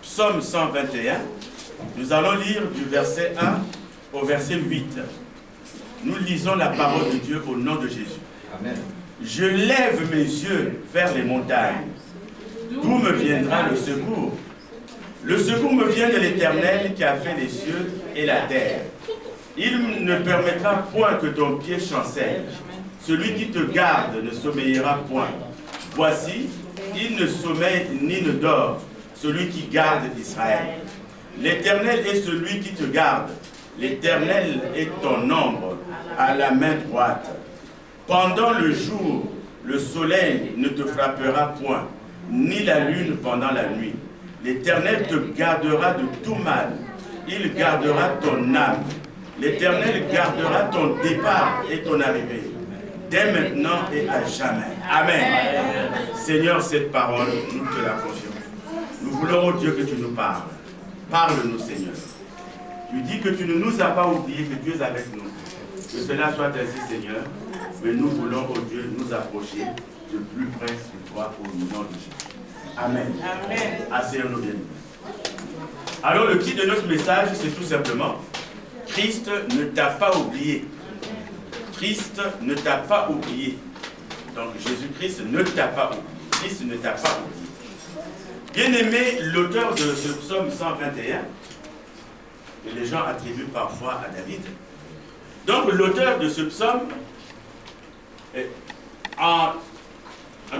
Psaume 121, nous allons lire du verset 1 au verset 8. Nous lisons la parole de Dieu au nom de Jésus. Amen. Je lève mes yeux vers les montagnes. D'où me viendra le secours? Le secours me vient de l'Éternel qui a fait les cieux et la terre. Il ne permettra point que ton pied chancelle. Celui qui te garde ne sommeillera point. Voici, il ne sommeille ni ne dort, celui qui garde Israël. L'Éternel est celui qui te garde. L'Éternel est ton ombre à la main droite. Pendant le jour, le soleil ne te frappera point, ni la lune pendant la nuit. L'Éternel te gardera de tout mal. Il gardera ton âme. L'Éternel gardera ton départ et ton arrivée, dès maintenant et à jamais. Amen. Seigneur, cette parole, nous te la confions. Nous voulons, oh Dieu, que tu nous parles. Parle-nous, Seigneur. Tu dis que tu ne nous as pas oubliés, que Dieu est avec nous. Que cela soit ainsi, Seigneur. Mais nous voulons, oh Dieu, nous approcher de plus près de toi au nom de Jésus. Amen. Amen. Asseyons-nous bien. Alors, le titre de notre message, c'est tout simplement Christ ne t'a pas oublié. Christ ne t'a pas oublié. Donc, Jésus-Christ ne t'a pas oublié. Christ ne t'a pas oublié. Bien-aimé, l'auteur de ce psaume 121, que les gens attribuent parfois à David. Donc, l'auteur de ce psaume, en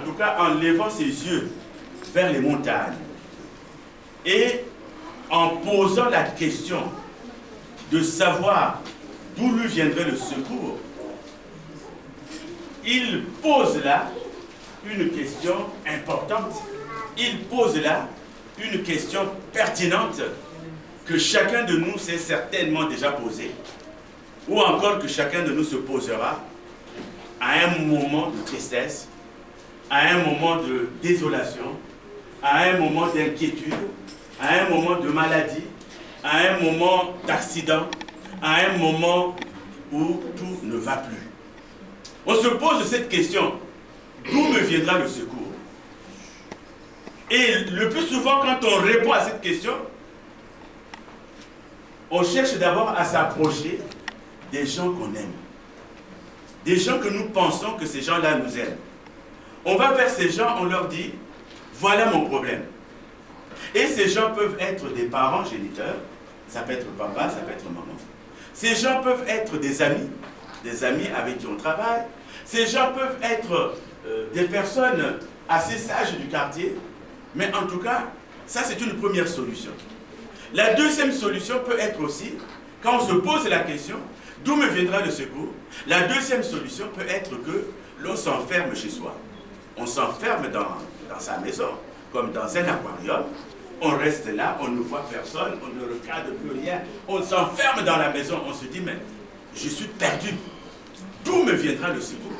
tout cas, en levant ses yeux vers les montagnes et en posant la question de savoir d'où lui viendrait le secours, il pose là une question importante, il pose là une question pertinente que chacun de nous s'est certainement déjà posée, ou encore que chacun de nous se posera à un moment de tristesse, à un moment de désolation, à un moment d'inquiétude, à un moment de maladie, à un moment d'accident, à un moment où tout ne va plus. On se pose cette question, d'où me viendra le secours? Et le plus souvent, quand on répond à cette question, on cherche d'abord à s'approcher des gens qu'on aime. Des gens que nous pensons que ces gens-là nous aiment. On va vers ces gens, on leur dit, voilà mon problème. Et ces gens peuvent être des parents géniteurs, ça peut être papa, ça peut être maman. Ces gens peuvent être des amis avec qui on travaille. Ces gens peuvent être des personnes assez sages du quartier. Mais en tout cas, ça c'est une première solution. La deuxième solution peut être aussi, quand on se pose la question, d'où me viendra le secours? La deuxième solution peut être que l'on s'enferme chez soi. On s'enferme dans sa maison, comme dans un aquarium. On reste là, on ne voit personne, on ne regarde plus rien. On s'enferme dans la maison, on se dit, mais je suis perdu. D'où me viendra le secours?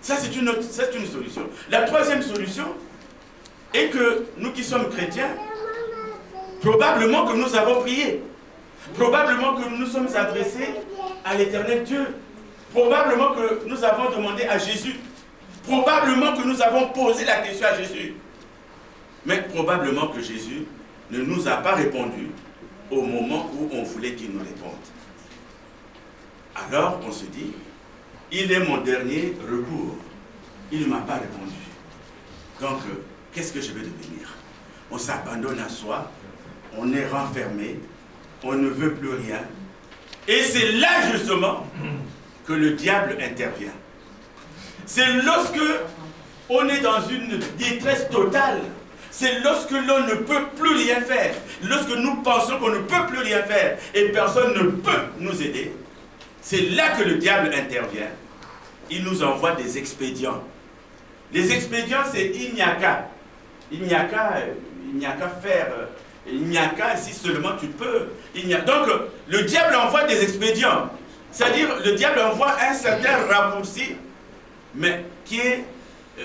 Ça, c'est une solution. La troisième solution est que nous qui sommes chrétiens, probablement que nous avons prié. Probablement que nous nous sommes adressés à l'Éternel Dieu. Probablement que nous avons demandé à Jésus. Probablement que nous avons posé la question à Jésus. Mais probablement que Jésus ne nous a pas répondu au moment où on voulait qu'il nous réponde. Alors on se dit, il est mon dernier recours. Il ne m'a pas répondu. Donc, qu'est-ce que je vais devenir? On s'abandonne à soi, on est renfermé, on ne veut plus rien. Et c'est là justement que le diable intervient. C'est lorsque on est dans une détresse totale. C'est lorsque l'on ne peut plus rien faire. Lorsque nous pensons qu'on ne peut plus rien faire et personne ne peut nous aider. C'est là que le diable intervient. Il nous envoie des expédients. Les expédients, c'est il n'y a qu'à. Il n'y a qu'à faire. Il n'y a qu'à si seulement tu peux. Donc, le diable envoie des expédients. C'est-à-dire, le diable envoie un certain raccourci, mais qui est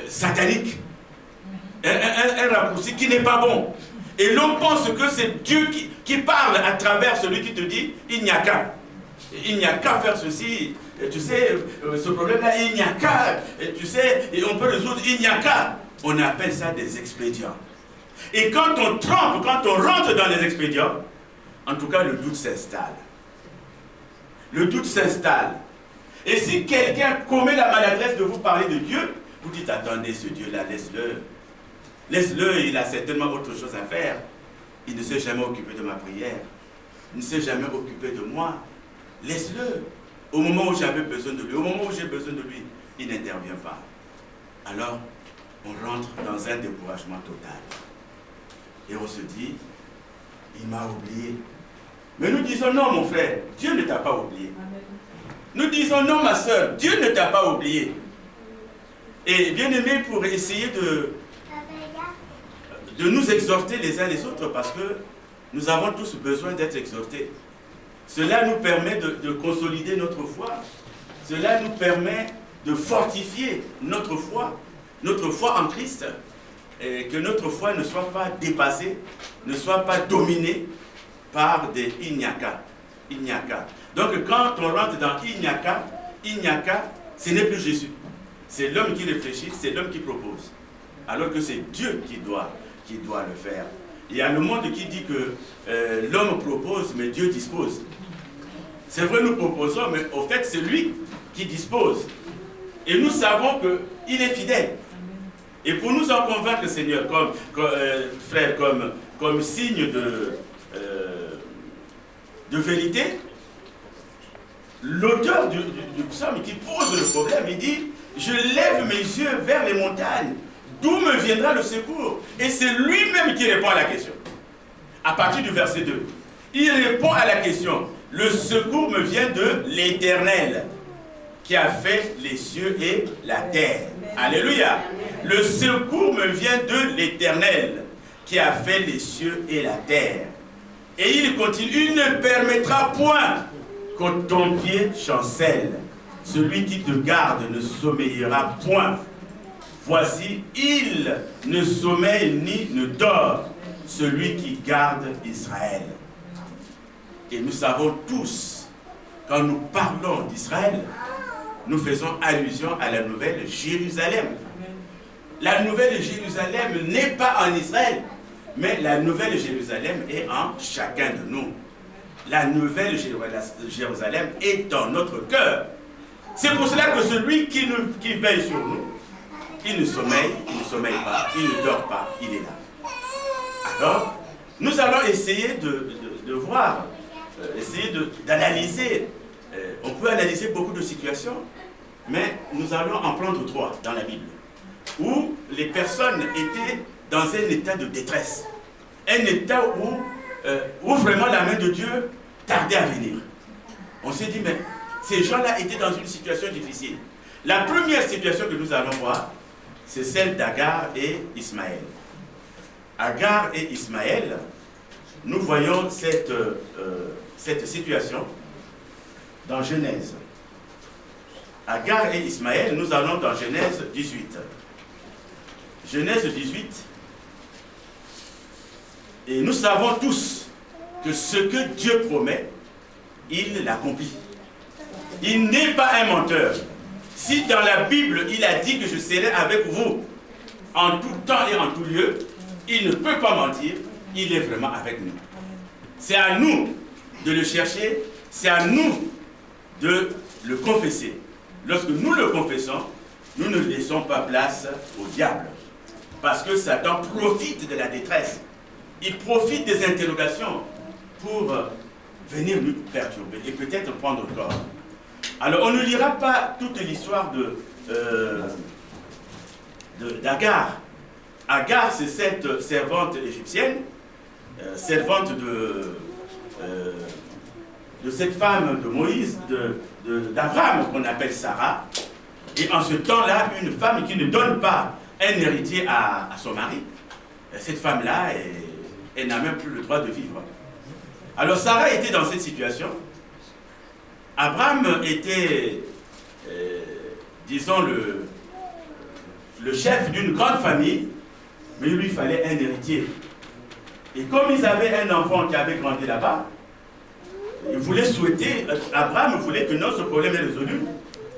satanique. Un raccourci qui n'est pas bon. Et l'on pense que c'est Dieu qui parle à travers celui qui te dit, il n'y a qu'à. Il n'y a qu'à faire ceci. Et tu sais, ce problème-là, il n'y a qu'à. Et tu sais, et on peut résoudre, il n'y a qu'à. On appelle ça des expédients. Et quand on trempe, quand on rentre dans les expédients, en tout cas, le doute s'installe. Le doute s'installe. Et si quelqu'un commet la maladresse de vous parler de Dieu, vous dites, attendez, ce Dieu-là, laisse-le. Laisse-le, il a certainement autre chose à faire. Il ne s'est jamais occupé de ma prière. Il ne s'est jamais occupé de moi. Laisse-le. Au moment où j'avais besoin de lui, au moment où j'ai besoin de lui, il n'intervient pas. Alors, on rentre dans un découragement total. Et on se dit, il m'a oublié. Mais nous disons, non mon frère, Dieu ne t'a pas oublié. Nous disons, non ma soeur, Dieu ne t'a pas oublié. Et bien aimé, pour essayer de nous exhorter les uns les autres, parce que nous avons tous besoin d'être exhortés. Cela nous permet de consolider notre foi. Cela nous permet de fortifier notre foi en Christ, et que notre foi ne soit pas dépassée, ne soit pas dominée par des ignaka. Donc quand on rentre dans ignaka, ce n'est plus Jésus. C'est l'homme qui réfléchit, c'est l'homme qui propose. Alors que c'est Dieu qui doit le faire. Il y a le monde qui dit que l'homme propose, mais Dieu dispose. C'est vrai, nous proposons, mais au fait, c'est lui qui dispose. Et nous savons qu'il est fidèle. Et pour nous en convaincre, Seigneur, frère, comme signe de vérité, l'auteur du psaume qui pose le problème, il dit, je lève mes yeux vers les montagnes, d'où me viendra le secours? Et c'est lui-même qui répond à la question. À partir du verset 2, il répond à la question, le secours me vient de l'Éternel, qui a fait les cieux et la terre. Alléluia. Le secours me vient de l'Éternel, qui a fait les cieux et la terre. Et il continue, il ne permettra point que ton pied chancelle. Celui qui te garde ne sommeillera point. Voici, il ne sommeille ni ne dort, celui qui garde Israël. Et nous savons tous, quand nous parlons d'Israël, nous faisons allusion à la nouvelle Jérusalem. La nouvelle Jérusalem n'est pas en Israël, mais la nouvelle Jérusalem est en chacun de nous. La nouvelle Jérusalem est dans notre cœur. C'est pour cela que celui qui veille sur nous, il ne sommeille pas, il ne dort pas, il est là. Alors, nous allons essayer de voir, essayer d'analyser. On peut analyser beaucoup de situations, mais nous allons en prendre 3 dans la Bible, où les personnes étaient dans un état de détresse, un état où vraiment la main de Dieu tardait à venir. On s'est dit, mais ces gens-là étaient dans une situation difficile. La première situation que nous allons voir, c'est celle d'Agar et Ismaël. Agar et Ismaël, nous voyons cette situation dans Genèse. Agar et Ismaël, nous allons dans Genèse 18. Genèse 18. Et nous savons tous que ce que Dieu promet, il l'accomplit. Il n'est pas un menteur. Si dans la Bible, il a dit que je serai avec vous en tout temps et en tout lieu, il ne peut pas mentir, il est vraiment avec nous. C'est à nous de le chercher, c'est à nous de le confesser. Lorsque nous le confessons, nous ne laissons pas place au diable. Parce que Satan profite de la détresse. Il profite des interrogations pour venir nous perturber et peut-être prendre corps. Alors on ne lira pas toute l'histoire d'Agar. Agar, c'est cette servante égyptienne, servante de cette femme de Moïse, d'Abraham, qu'on appelle Sarah. Et en ce temps-là, une femme qui ne donne pas un héritier à son mari, cette femme-là, elle n'a même plus le droit de vivre. Alors Sarah était dans cette situation. Abraham était, disons, le chef d'une grande famille, mais il lui fallait un héritier. Et comme ils avaient un enfant qui avait grandi là-bas, Abraham voulait que notre problème est résolu.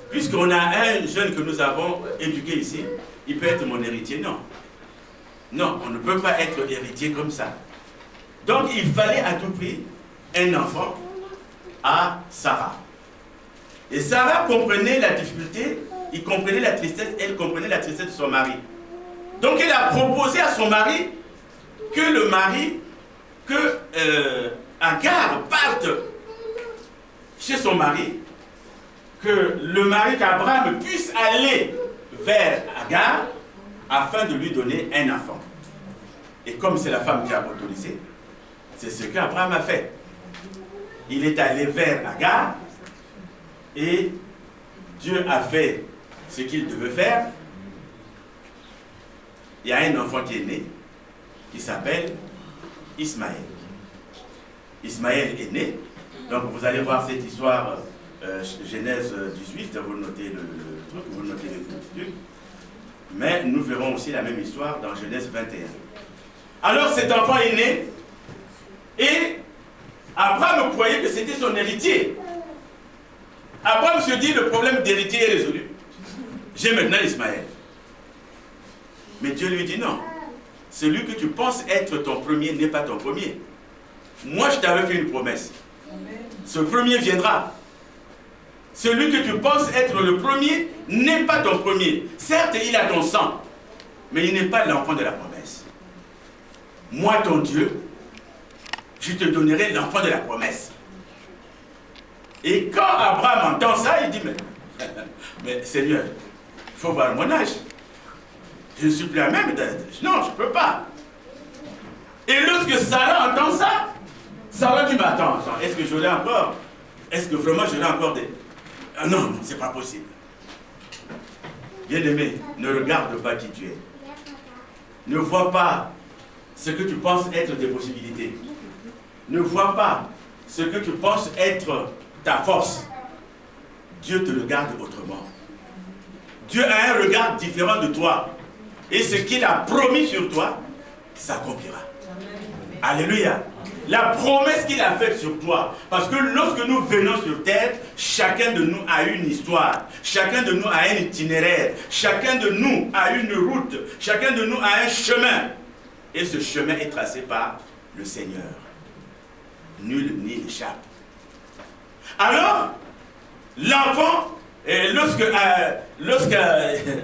Puisqu'on a un jeune que nous avons éduqué ici, il peut être mon héritier. Non. Non, on ne peut pas être héritier comme ça. Donc il fallait à tout prix un enfant à Sarah. Et Sarah comprenait la difficulté, il comprenait la tristesse, elle comprenait la tristesse de son mari. Donc elle a proposé à son mari que Agar parte chez son mari, que le mari qu'Abraham puisse aller vers Agar afin de lui donner un enfant. Et comme c'est la femme qui a autorisé, c'est ce qu'Abraham a fait. Il est allé vers Agar et Dieu a fait ce qu'il devait faire. Il y a un enfant qui est né, qui s'appelle Ismaël. Ismaël est né, donc vous allez voir cette histoire, Genèse 18, vous notez le truc, vous notez le truc. Mais nous verrons aussi la même histoire dans Genèse 21. Alors cet enfant est né, et Abraham croyait que c'était son héritier. Abraham se dit, le problème d'héritier est résolu. J'ai maintenant Ismaël. Mais Dieu lui dit non. Celui que tu penses être ton premier n'est pas ton premier. Moi, je t'avais fait une promesse. Ce premier viendra. Celui que tu penses être le premier n'est pas ton premier. Certes, il a ton sang, mais il n'est pas l'enfant de la promesse. Moi, ton Dieu, je te donnerai l'enfant de la promesse. Et quand Abraham entend ça, il dit, mais Seigneur, il faut voir mon âge. Je ne suis plus à même d'être. Non, je ne peux pas. Et lorsque Sarah entend ça, Sarah dit, mais attends, est-ce que j'aurai encore, est-ce que vraiment j'aurai encore des... Ah non, non, c'est pas possible. Bien-aimé, ne regarde pas qui tu es. Ne vois pas ce que tu penses être tes possibilités. Ne vois pas ce que tu penses être ta force. Dieu te regarde autrement. Dieu a un regard différent de toi. Et ce qu'il a promis sur toi, s'accomplira. Alléluia. La promesse qu'il a faite sur toi. Parce que lorsque nous venons sur terre, chacun de nous a une histoire. Chacun de nous a un itinéraire. Chacun de nous a une route. Chacun de nous a un chemin. Et ce chemin est tracé par le Seigneur. Nul n'y échappe. Alors, l'enfant, lorsque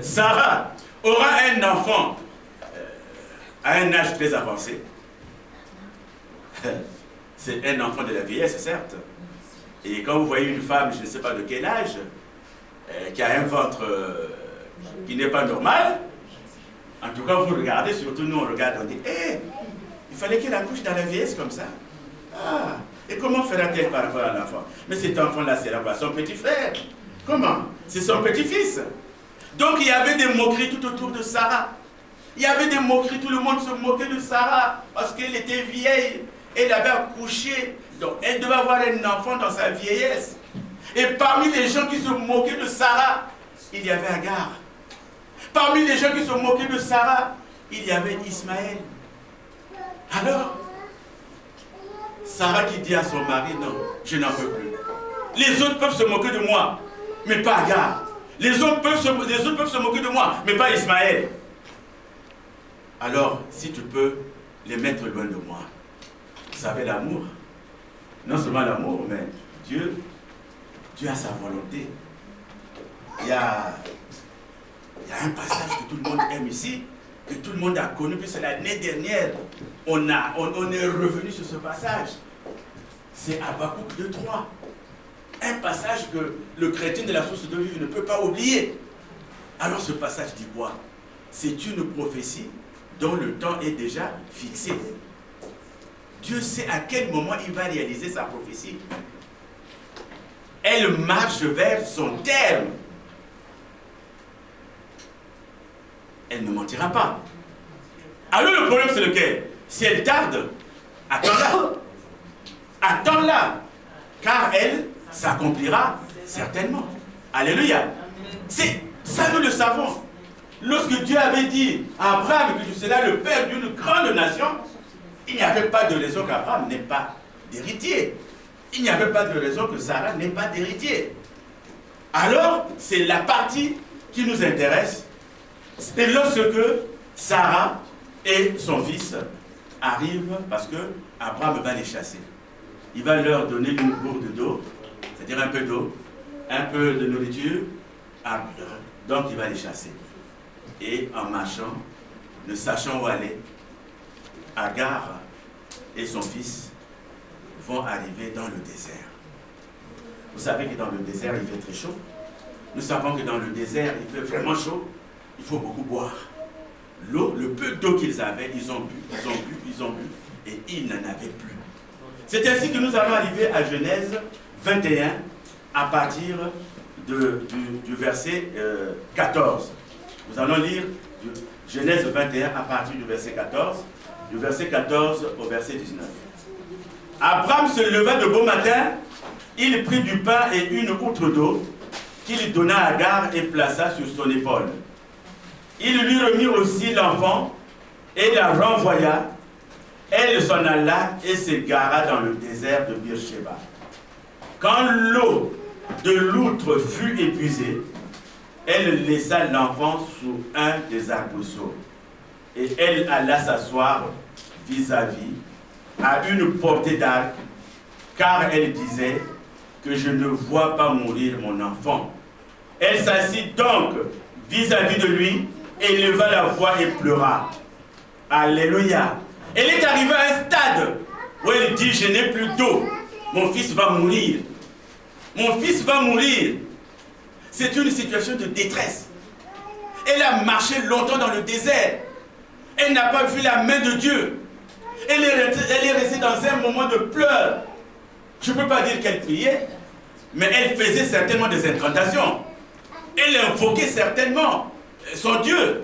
Sarah aura un enfant à un âge très avancé, c'est un enfant de la vieillesse, certes. Et quand vous voyez une femme, je ne sais pas de quel âge, qui a un ventre qui n'est pas normal, en tout cas vous regardez, surtout nous on regarde, on dit, il fallait qu'elle accouche dans la vieillesse comme ça. Ah, et comment fera-t-elle par rapport à l'enfant? Mais cet enfant-là, c'est son petit frère. Comment? C'est son petit-fils. Donc il y avait des moqueries tout autour de Sarah. Il y avait des moqueries, tout le monde se moquait de Sarah parce qu'elle était vieille. Elle avait accouché, donc elle devait avoir un enfant dans sa vieillesse. Et parmi les gens qui se moquaient de Sarah, il y avait Agar. Parmi les gens qui se moquaient de Sarah, il y avait Ismaël. Alors, Sarah qui dit à son mari, non, je n'en peux plus. Les autres peuvent se moquer de moi, mais pas Agar. Les autres peuvent se moquer de moi, mais pas Ismaël. Alors, si tu peux les mettre loin de moi. Vous savez, l'amour, non seulement l'amour, mais Dieu a sa volonté. Il y a un passage que tout le monde aime ici, que tout le monde a connu, puis c'est l'année dernière, on est revenu sur ce passage. C'est Habakkuk 2:3. Un passage que le chrétien de la source de vie ne peut pas oublier. Alors ce passage dit quoi? C'est une prophétie dont le temps est déjà fixé. Dieu sait à quel moment il va réaliser sa prophétie. Elle marche vers son terme. Elle ne mentira pas. Alors le problème c'est lequel? Si elle tarde, attends-la. Attends-la. Car elle s'accomplira certainement. Alléluia. C'est ça, nous le savons. Lorsque Dieu avait dit à Abraham que tu seras le père d'une grande nation, il n'y avait pas de raison qu'Abraham n'ait pas d'héritier. Il n'y avait pas de raison que Sarah n'ait pas d'héritier. Alors, c'est la partie qui nous intéresse. C'est lorsque Sarah Et son fils arrive parce que Abraham va les chasser. Il va leur donner une gourde d'eau, c'est-à-dire un peu d'eau, un peu de nourriture, donc il va les chasser. Et en marchant, ne sachant où aller, Agar et son fils vont arriver dans le désert. Vous savez que dans le désert, il fait très chaud. Nous savons que dans le désert, il fait vraiment chaud. Il faut beaucoup boire. L'eau, le peu d'eau qu'ils avaient, ils ont bu, et ils n'en avaient plus. C'est ainsi que nous allons arriver à Genèse 21, à partir du verset 14. Nous allons lire Genèse 21 à partir du verset 14, du verset 14 au verset 19. Abraham se leva de beau matin, il prit du pain et une outre d'eau, qu'il donna à Agar et plaça sur son épaule. Il lui remit aussi l'enfant et la renvoya. Elle s'en alla et s'égara dans le désert de Beersheba. Quand l'eau de l'outre fut épuisée, elle laissa l'enfant sous un des arbrisseaux. Et elle alla s'asseoir vis-à-vis, à une portée d'arc, car elle disait que je ne vois pas mourir mon enfant. Elle s'assit donc vis-à-vis de lui, éleva la voix et pleura. Alléluia. Elle est arrivée à un stade où elle dit, je n'ai plus d'eau, mon fils va mourir. Mon fils va mourir. C'est une situation de détresse. Elle a marché longtemps dans le désert. Elle n'a pas vu la main de Dieu. Elle est restée dans un moment de pleurs. Je ne peux pas dire qu'elle priait, mais elle faisait certainement des incantations. Elle invoquait certainement son Dieu.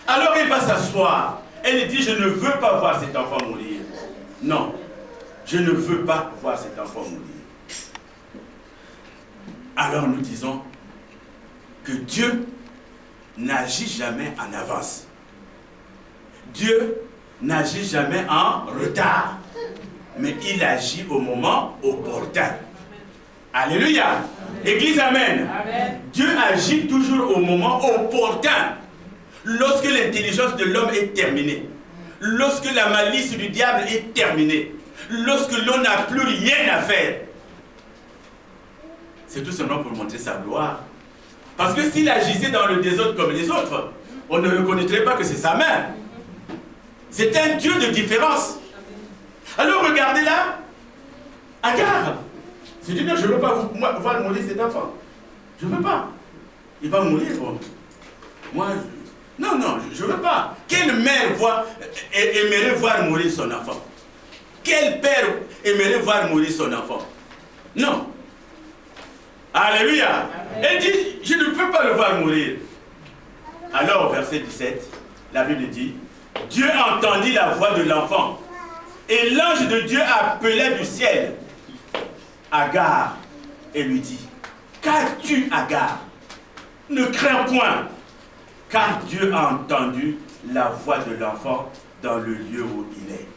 Alors elle va s'asseoir. Elle dit, je ne veux pas voir cet enfant mourir. Non, je ne veux pas voir cet enfant mourir. Alors nous disons que Dieu n'agit jamais en avance. Dieu n'agit jamais en retard. Mais il agit au moment opportun. Alléluia. Église, amen. Amen. Dieu agit toujours au moment opportun. Lorsque l'intelligence de l'homme est terminée. Lorsque la malice du diable est terminée. Lorsque l'on n'a plus rien à faire. C'est tout simplement pour montrer sa gloire. Parce que s'il agissait dans le désordre comme les autres, on ne reconnaîtrait pas que c'est sa main. C'est un Dieu de différence. Alors regardez là, Agar. C'est dit, non, je ne veux pas voir mourir cet enfant. Je ne veux pas. Il va mourir. Bon. Moi, non, je ne veux pas. Quelle mère aimerait voir mourir son enfant? Quel père aimerait voir mourir son enfant? Non. Alléluia. Amen. Elle dit, je ne peux pas le voir mourir. Alors, au verset 17, la Bible dit, Dieu entendit la voix de l'enfant. Et l'ange de Dieu appelait du ciel Agar et lui dit, qu'as-tu, Agar? Ne crains point, car Dieu a entendu la voix de l'enfant dans le lieu où il est.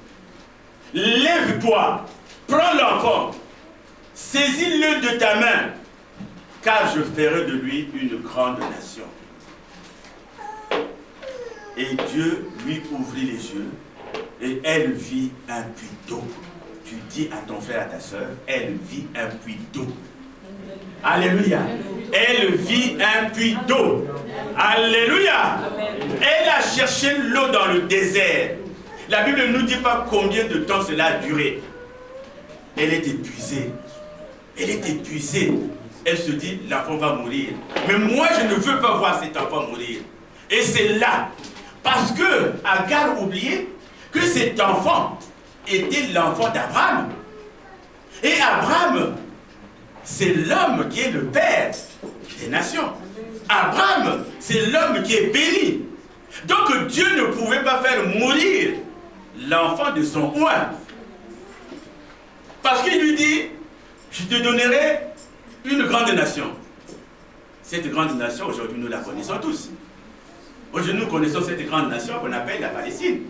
Lève-toi, prends l'enfant, saisis-le de ta main, car je ferai de lui une grande nation. Et Dieu lui ouvrit les yeux, et elle vit un puits d'eau. Tu dis à ton frère, à ta soeur, elle vit un puits d'eau. Alléluia. Elle vit un puits d'eau. Alléluia. Elle a cherché l'eau dans le désert. La Bible ne nous dit pas combien de temps cela a duré. Elle est épuisée. Elle est épuisée. Elle se dit, l'enfant va mourir. Mais moi, je ne veux pas voir cet enfant mourir. Et c'est là, parce que Agar oubliait que cet enfant était l'enfant d'Abraham. Et Abraham, c'est l'homme qui est le père des nations. Abraham, c'est l'homme qui est béni. Donc Dieu ne pouvait pas faire mourir l'enfant de son oint. Parce qu'il lui dit, je te donnerai une grande nation. Cette grande nation, aujourd'hui, nous la connaissons tous. Aujourd'hui, nous connaissons cette grande nation qu'on appelle la Palestine.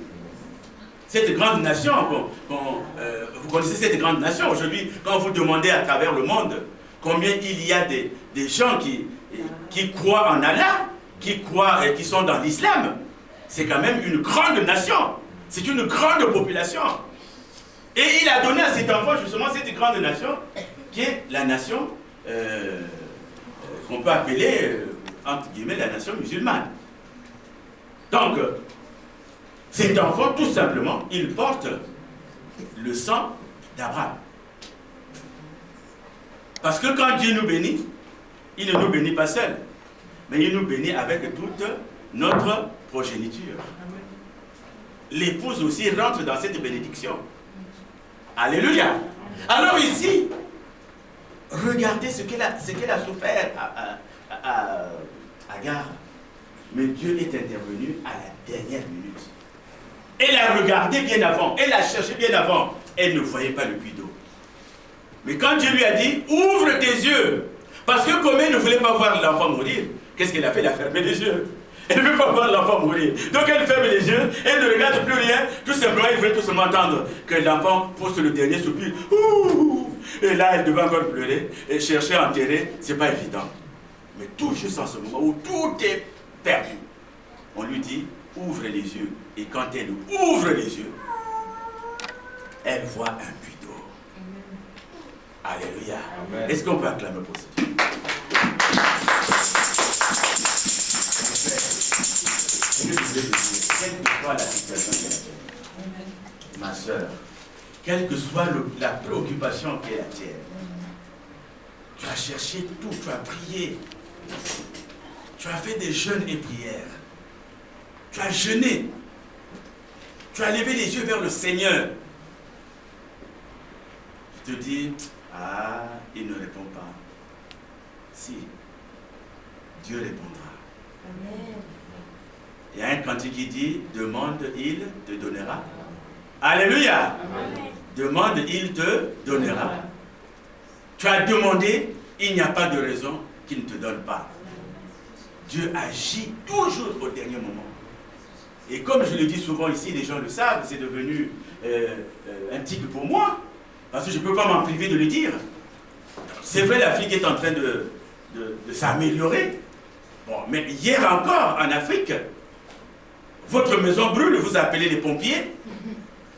Cette grande nation, vous connaissez cette grande nation. Aujourd'hui, quand vous demandez à travers le monde combien il y a des gens qui croient en Allah, qui sont dans l'islam, c'est quand même une grande nation. C'est une grande population. Et il a donné à cet enfant justement cette grande nation, qui est la nation qu'on peut appeler, entre guillemets, la nation musulmane. Donc, cet enfant, tout simplement, il porte le sang d'Abraham. Parce que quand Dieu nous bénit, il ne nous bénit pas seul, mais il nous bénit avec toute notre progéniture. L'épouse aussi rentre dans cette bénédiction. Alléluia. Alors ici, regardez ce qu'elle a souffert à Agar. Mais Dieu est intervenu à la dernière minute. Elle a regardé bien avant, elle a cherché bien avant. Elle ne voyait pas le puits d'eau. Mais quand Dieu lui a dit, ouvre tes yeux, parce que comme elle ne voulait pas voir l'enfant mourir, qu'est-ce qu'elle a fait? Elle a fermé les yeux. Elle ne veut pas voir l'enfant mourir. Donc elle ferme les yeux, elle ne regarde plus rien. Tout simplement, elle voulait tout simplement entendre que l'enfant pousse le dernier soupir. Ouh! Et là, elle devait encore pleurer et chercher à enterrer. Ce n'est pas évident. Mais tout juste en ce moment où tout est perdu, on lui dit, ouvre les yeux. Et quand elle ouvre les yeux, elle voit un puits d'eau. Alléluia. Est-ce qu'on peut acclamer pour ça? Quelle que soit la situation, ma soeur, quelle que soit la préoccupation qui est la tienne, tu as cherché tout, tu as prié, tu as fait des jeûnes et prières, tu as jeûné, tu as levé les yeux vers le Seigneur. Je te dis, ah, il ne répond pas. Si, Dieu répondra. Amen. Il y a un cantique qui dit, demande, il te donnera. Alléluia. Amen. Demande, il te donnera. Tu as demandé, il n'y a pas de raison qu'il ne te donne pas. Dieu agit toujours au dernier moment. Et comme je le dis souvent ici, les gens le savent, c'est devenu un tic pour moi, parce que je ne peux pas m'en priver de le dire. C'est vrai, l'Afrique est en train de s'améliorer. Bon, mais hier encore, en Afrique, votre maison brûle, vous appelez les pompiers.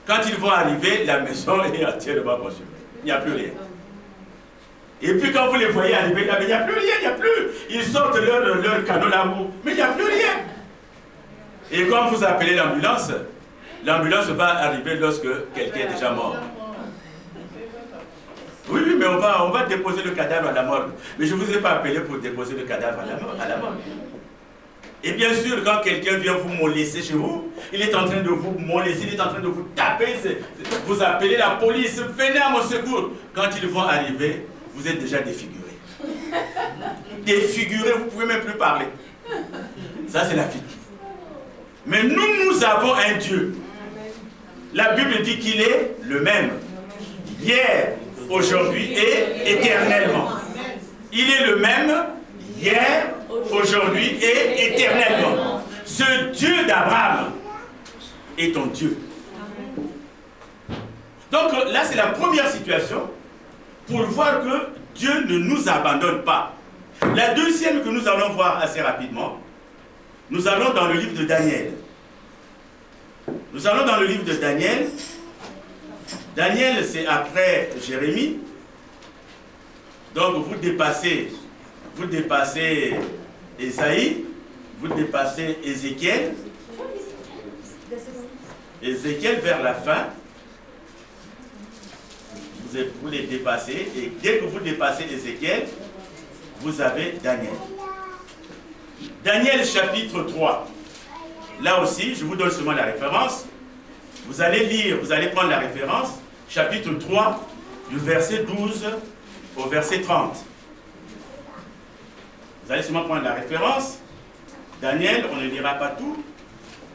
Quand ils vont arriver, la maison est entièrement consumée. Il n'y a plus rien. Et puis quand vous les voyez arriver là, il n'y a plus rien, il n'y a plus. Ils sortent leur canot là-haut, mais il n'y a plus rien. Et quand vous appelez l'ambulance, l'ambulance va arriver lorsque quelqu'un est déjà mort. Oui, mais on va déposer le cadavre à la morgue. Mais je ne vous ai pas appelé pour déposer le cadavre à la morgue. Et bien sûr, quand quelqu'un vient vous molester chez vous, il est en train de vous molester, il est en train de vous taper, vous appelez la police, venez à mon secours. Quand ils vont arriver, vous êtes déjà défiguré. Défiguré, vous ne pouvez même plus parler. Ça, c'est la vie. Mais nous avons un Dieu. La Bible dit qu'il est le même. Hier, aujourd'hui et éternellement. Il est le même hier, aujourd'hui et éternellement. Ce Dieu d'Abraham est ton Dieu. Donc là, c'est la première situation pour voir que Dieu ne nous abandonne pas. La deuxième que nous allons voir assez rapidement, nous allons dans le livre de Daniel. Nous allons dans le livre de Daniel. Daniel, c'est après Jérémie. Donc vous dépassez Ésaïe, vous dépassez Ézéchiel. Ézéchiel vers la fin. Vous les dépassez. Et dès que vous dépassez Ézéchiel, vous avez Daniel. Daniel chapitre 3. Là aussi, je vous donne seulement la référence. Vous allez lire, vous allez prendre la référence. Chapitre 3, du verset 12 au verset 30. Vous allez seulement prendre la référence. Daniel, on ne lira pas tout.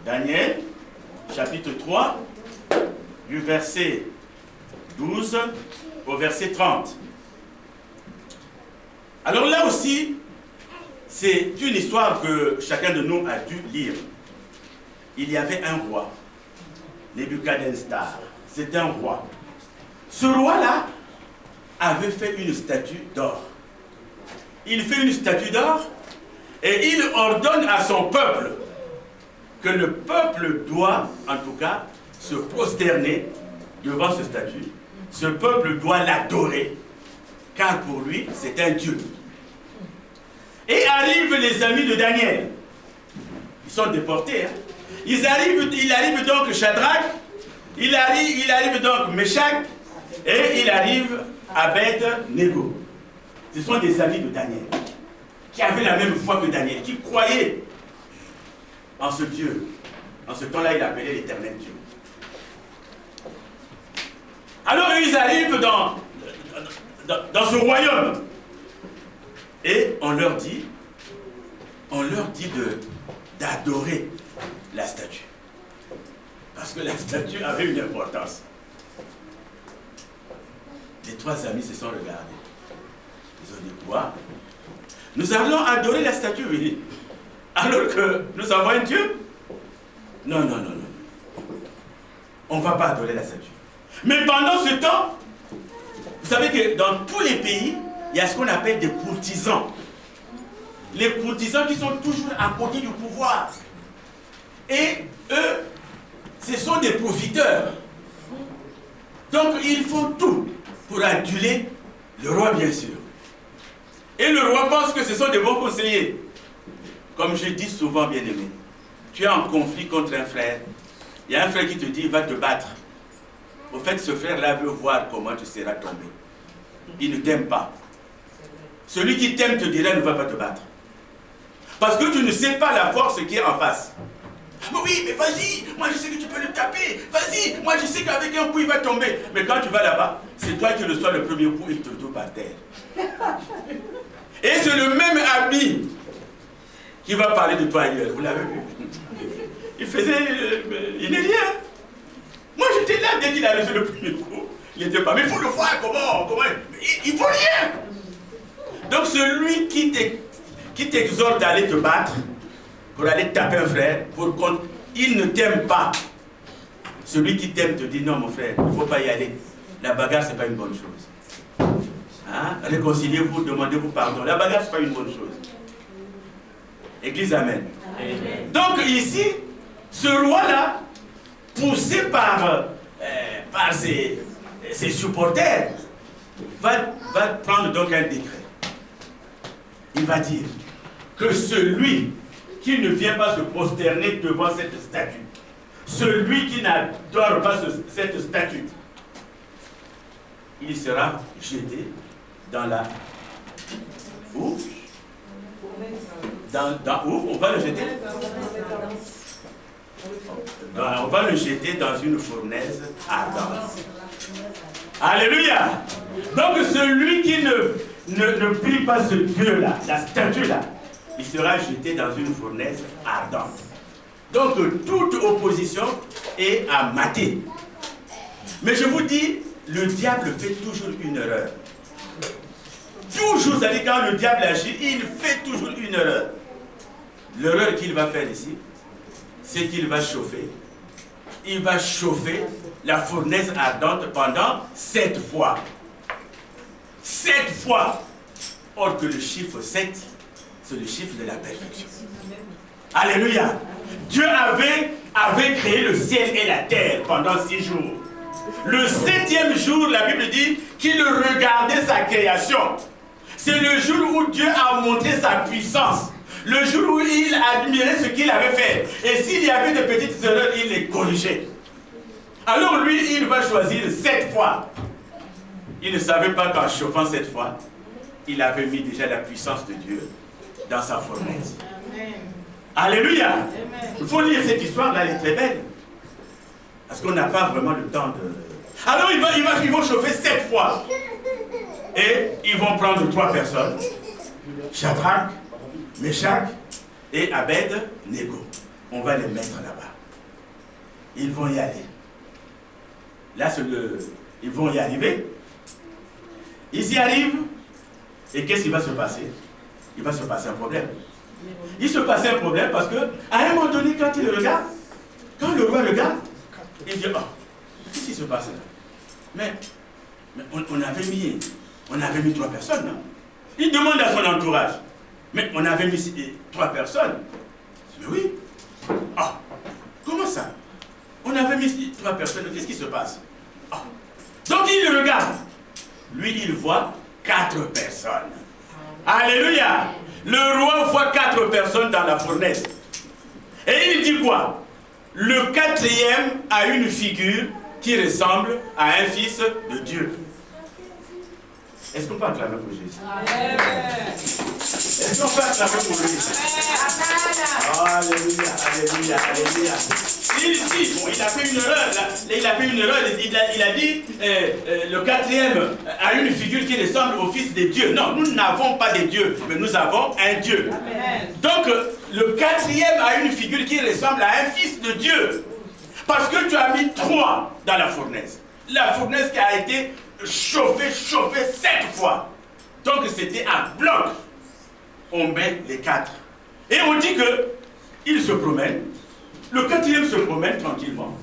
Daniel, chapitre 3, du verset 12 au verset 30. Alors là aussi, c'est une histoire que chacun de nous a dû lire. Il y avait un roi, Nebuchadnezzar. C'était un roi. Ce roi-là avait fait une statue d'or. Il fait une statue d'or et il ordonne à son peuple que le peuple doit, en tout cas, se prosterner devant ce statut. Ce peuple doit l'adorer, car pour lui, c'est un Dieu. Et arrivent les amis de Daniel. Ils sont déportés. Hein? Il arrive donc Shadrach, il arrive donc Meshach, et il arrive Abed-Nego. Ce sont des amis de Daniel, qui avaient la même foi que Daniel, qui croyaient en ce Dieu. En ce temps-là, il appelait l'Éternel Dieu. Alors ils arrivent dans ce royaume. Et on leur dit d'adorer la statue. Parce que la statue avait une importance. Les trois amis se sont regardés. Ils ont dit quoi? Nous allons adorer la statue, oui. Alors que nous avons un Dieu? Non, non, non, non. On ne va pas adorer la statue. Mais pendant ce temps, vous savez que dans tous les pays, il y a ce qu'on appelle des courtisans. Les courtisans qui sont toujours à côté du pouvoir. Et eux, ce sont des profiteurs. Donc ils font tout pour aduler le roi, bien sûr. Et le roi pense que ce sont des bons conseillers. Comme je dis souvent, bien-aimé, tu es en conflit contre un frère. Il y a un frère qui te dit, il va te battre. Au fait, ce frère-là veut voir comment tu seras tombé. Il ne t'aime pas. Celui qui t'aime te dira, ne va pas te battre. Parce que tu ne sais pas la force qui est en face. Mais oui, mais vas-y, moi je sais que tu peux le taper. Vas-y, moi je sais qu'avec un coup il va tomber. Mais quand tu vas là-bas, c'est toi qui reçois le premier coup et il te retrouve par terre. Et c'est le même ami qui va parler de toi ailleurs. Vous l'avez vu? Il faisait... il n'est rien. Moi j'étais là dès qu'il a reçu le premier coup. Il n'était pas... Mais il faut le voir comment il ne vaut rien. Donc celui qui t'exhorte à aller te battre, pour aller taper un frère, pour contre, il ne t'aime pas. Celui qui t'aime te dit, non mon frère, il ne faut pas y aller. La bagarre, ce n'est pas une bonne chose. Hein? Réconciliez-vous, demandez-vous pardon. La bagarre, ce n'est pas une bonne chose. Église, amen. Amen. Donc ici, ce roi-là, poussé par ses supporters, va prendre donc un décret. Il va dire que celui qui ne vient pas se prosterner devant cette statue, celui qui n'adore pas cette statue, il sera jeté dans la... Où? Où on va le jeter? On va le jeter dans une fournaise ardente. Alléluia! Donc celui qui ne prie pas ce Dieu-là, la statue-là, il sera jeté dans une fournaise ardente. Donc toute opposition est à mater. Mais je vous dis, le diable fait toujours une erreur. Toujours, c'est-à-dire quand le diable agit, il fait toujours une erreur. L'erreur qu'il va faire ici, c'est qu'il va chauffer. Il va chauffer la fournaise ardente pendant 7 fois. 7 fois. Or que le chiffre 7, c'est le chiffre de la perfection. Alléluia. Dieu avait créé le ciel et la terre pendant 6 jours. Le 7e jour, la Bible dit qu'il regardait sa création. C'est le jour où Dieu a montré sa puissance. Le jour où il admirait ce qu'il avait fait. Et s'il y avait de petites erreurs, il les corrigeait. Alors lui, il va choisir 7 fois. Il ne savait pas qu'en chauffant 7 fois, il avait mis déjà la puissance de Dieu dans sa fournaise. Alléluia. Il faut lire cette histoire-là, elle est très belle. Parce qu'on n'a pas vraiment le temps de... Alors ils vont chauffer 7 fois. Et ils vont prendre 3 personnes. Shadrach, Meshach et Abed-Nego. On va les mettre là-bas. Ils vont y aller. Là, ils vont y arriver. Ils y arrivent. Et qu'est-ce qui va se passer? Il va se passer un problème. Il se passe un problème parce que, à un moment donné, quand il regarde, quand le roi regarde, il dit, oh, qu'est-ce qui se passe là? Mais on avait mis 3 personnes, non? Il demande à son entourage. Mais on avait mis 3 personnes. Mais oui. Ah, avait mis 3 personnes, qu'est-ce qui se passe? Ah. Donc il regarde. Lui, il voit 4 personnes. Alléluia. Le roi voit 4 personnes dans la fournaise. Et il dit quoi? Le 4e a une figure qui ressemble à un fils de Dieu. Est-ce qu'on peut acclamer pour Jésus? Est-ce qu'on peut acclamer pour lui? Alléluia, alléluia, alléluia. Il dit, bon, il a fait une erreur, il a fait une erreur, il a dit, le 4e a une figure qui ressemble au Fils de Dieu. Non, nous n'avons pas de Dieu, mais nous avons un Dieu. Amen. Donc, le 4e a une figure qui ressemble à un Fils de Dieu. Parce que tu as mis 3 dans la fournaise. La fournaise qui a été chauffée 7 fois. Donc, c'était un bloc. On met les 4. Et on dit que il se promène. Le 4e se promène tranquillement.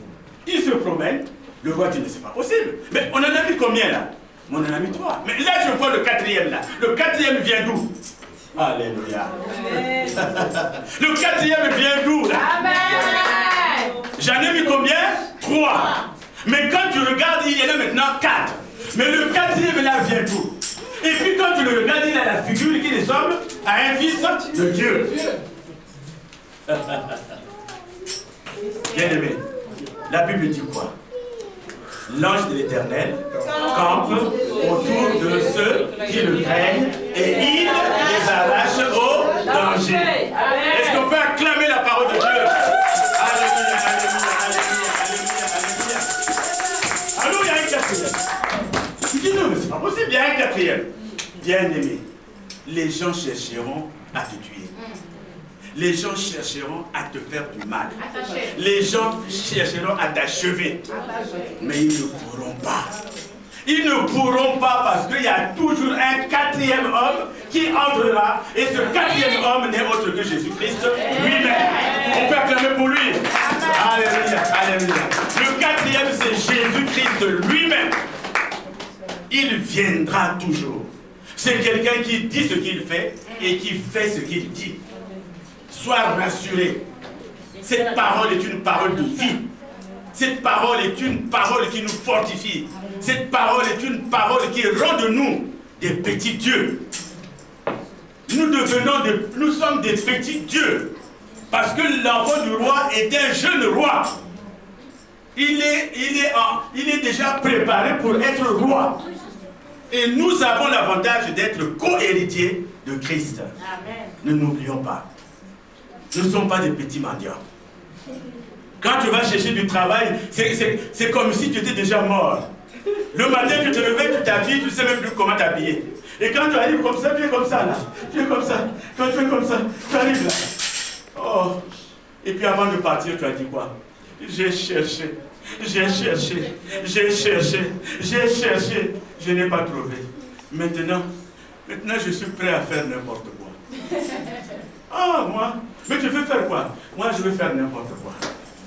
Il se promène. Le roi dit, mais c'est pas possible. Mais on en a mis combien là? On en a mis 3. Mais là, je vois le 4e là. Le 4e vient d'où? Alléluia. Le 4e vient d'où là? Amen. J'en ai mis combien? 3. Mais quand tu regardes, il y en a maintenant 4. Mais le 4e là vient d'où? Et puis quand tu le regardes, il a la figure qui ressemble à un fils de Dieu. Bien aimé, la Bible dit quoi? L'ange de l'Éternel campe autour de ceux qui le craignent et il les arrache au danger. Est-ce qu'on peut acclamer la parole de Dieu? Alléluia, alléluia, alléluia, alléluia, alléluia. Alors il y a un 4e. Tu dis non, mais c'est pas possible, il y a un 4e. Bien aimé, les gens chercheront à te tuer. Les gens chercheront à te faire du mal. Les gens chercheront à t'achever. Mais ils ne pourront pas. Ils ne pourront pas parce qu'il y a toujours un 4e homme qui entrera. Et ce 4e homme n'est autre que Jésus-Christ lui-même. On peut acclamer pour lui. Alléluia, alléluia. Le 4e, c'est Jésus-Christ lui-même. Il viendra toujours. C'est quelqu'un qui dit ce qu'il fait et qui fait ce qu'il dit. Sois rassuré. Cette parole est une parole de vie. Cette parole est une parole qui nous fortifie. Cette parole est une parole qui rend de nous des petits dieux. Nous sommes des petits dieux. Parce que l'enfant du roi est un jeune roi. Il est déjà préparé pour être roi. Et nous avons l'avantage d'être co-héritiers de Christ. Amen. Ne n'oublions pas. Nous ne sommes pas des petits mendiants. Quand tu vas chercher du travail, c'est comme si tu étais déjà mort. Le matin, tu te réveilles, tu t'habilles, tu ne sais même plus comment t'habiller. Et quand tu arrives comme ça, tu es comme ça là. Tu es comme ça. Quand tu es comme ça, tu arrives là. Oh. Et puis avant de partir, tu as dit quoi? J'ai cherché. J'ai cherché. J'ai cherché. J'ai cherché. Je n'ai pas trouvé. Maintenant, je suis prêt à faire n'importe quoi. Ah, moi? Mais tu veux faire quoi? Moi, je veux faire n'importe quoi.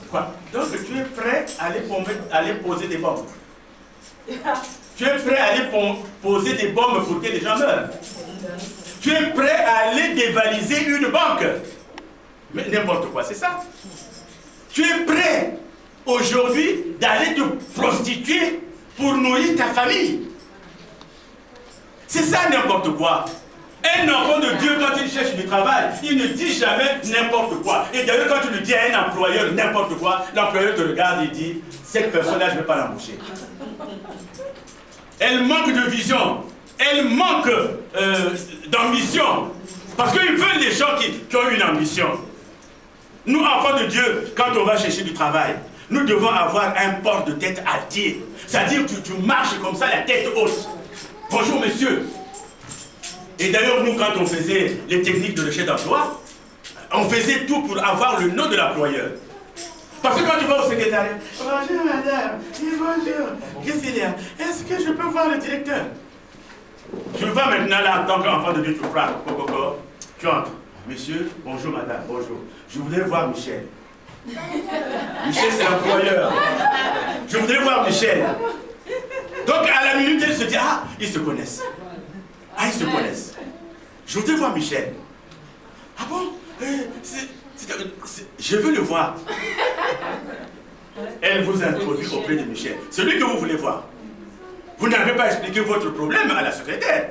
Quoi? Donc, tu es prêt à aller poser des bombes. Tu es prêt à aller poser des bombes pour que les gens meurent. Tu es prêt à aller dévaliser une banque. Mais n'importe quoi, c'est ça. Tu es prêt aujourd'hui d'aller te prostituer pour nourrir ta famille. C'est ça n'importe quoi. Un enfant de Dieu, quand il cherche du travail, il ne dit jamais n'importe quoi. Et d'ailleurs, quand tu le dis à un employeur n'importe quoi, l'employeur te regarde et dit, cette personne-là, je ne vais pas l'embaucher. Elle manque de vision. Elle manque d'ambition. Parce qu'ils veulent des gens qui ont une ambition. Nous, enfants de Dieu, quand on va chercher du travail, nous devons avoir un port de tête altier. C'est-à-dire que tu marches comme ça, la tête haute. Bonjour, monsieur. Et d'ailleurs, nous, quand on faisait les techniques de recherche d'emploi, on faisait tout pour avoir le nom de l'employeur. Parce que quand tu vas au secrétariat, bonjour madame, bonjour, qu'est-ce qu'il y a? Est-ce que je peux voir le directeur? Tu vas maintenant là, en tant qu'enfant de Dieu, tu frappes, tu entres. Monsieur, bonjour madame, bonjour. Je voudrais voir Michel. Michel, c'est l'employeur. Je voudrais voir Michel. Donc à la minute, elle se dit, ah, ils se connaissent. Ah, ils se connaissent. Je voudrais voir Michel. Ah bon? Je veux le voir. Elle vous introduit auprès de Michel. Celui que vous voulez voir. Vous n'avez pas expliqué votre problème à la secrétaire.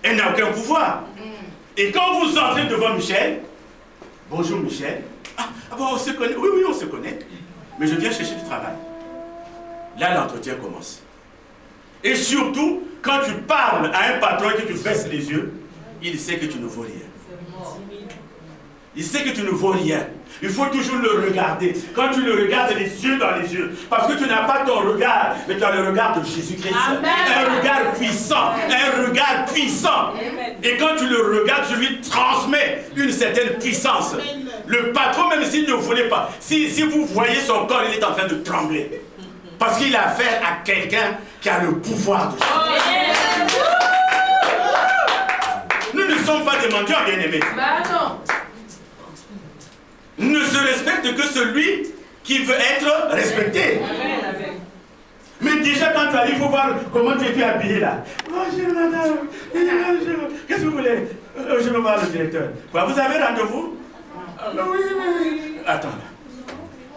Elle n'a aucun pouvoir. Et quand vous entrez devant Michel, bonjour Michel. Ah bon, on se connaît. Oui, on se connaît. Mais je viens chercher du travail. Là, l'entretien commence. Et surtout, quand tu parles à un patron et que tu baisses les yeux, il sait que tu ne vaux rien. Il sait que tu ne vaux rien. Il faut toujours le regarder. Quand tu le regardes les yeux dans les yeux, parce que tu n'as pas ton regard, mais tu as le regard de Jésus-Christ. Un regard puissant. Un regard puissant. Et quand tu le regardes, je lui transmets une certaine puissance. Le patron, même s'il ne voulait pas, si vous voyez son corps, il est en train de trembler. Parce qu'il a affaire à quelqu'un qui a le pouvoir de Jésus. Nous ne sommes pas des mendiants, bien-aimés. Ne se respecte que celui qui veut être respecté. Mais déjà quand tu arrives, il faut voir comment tu es habillé là. Bonjour madame, qu'est-ce que vous voulez? Je veux voir le directeur. Quoi, vous avez rendez-vous? Oui. Attends.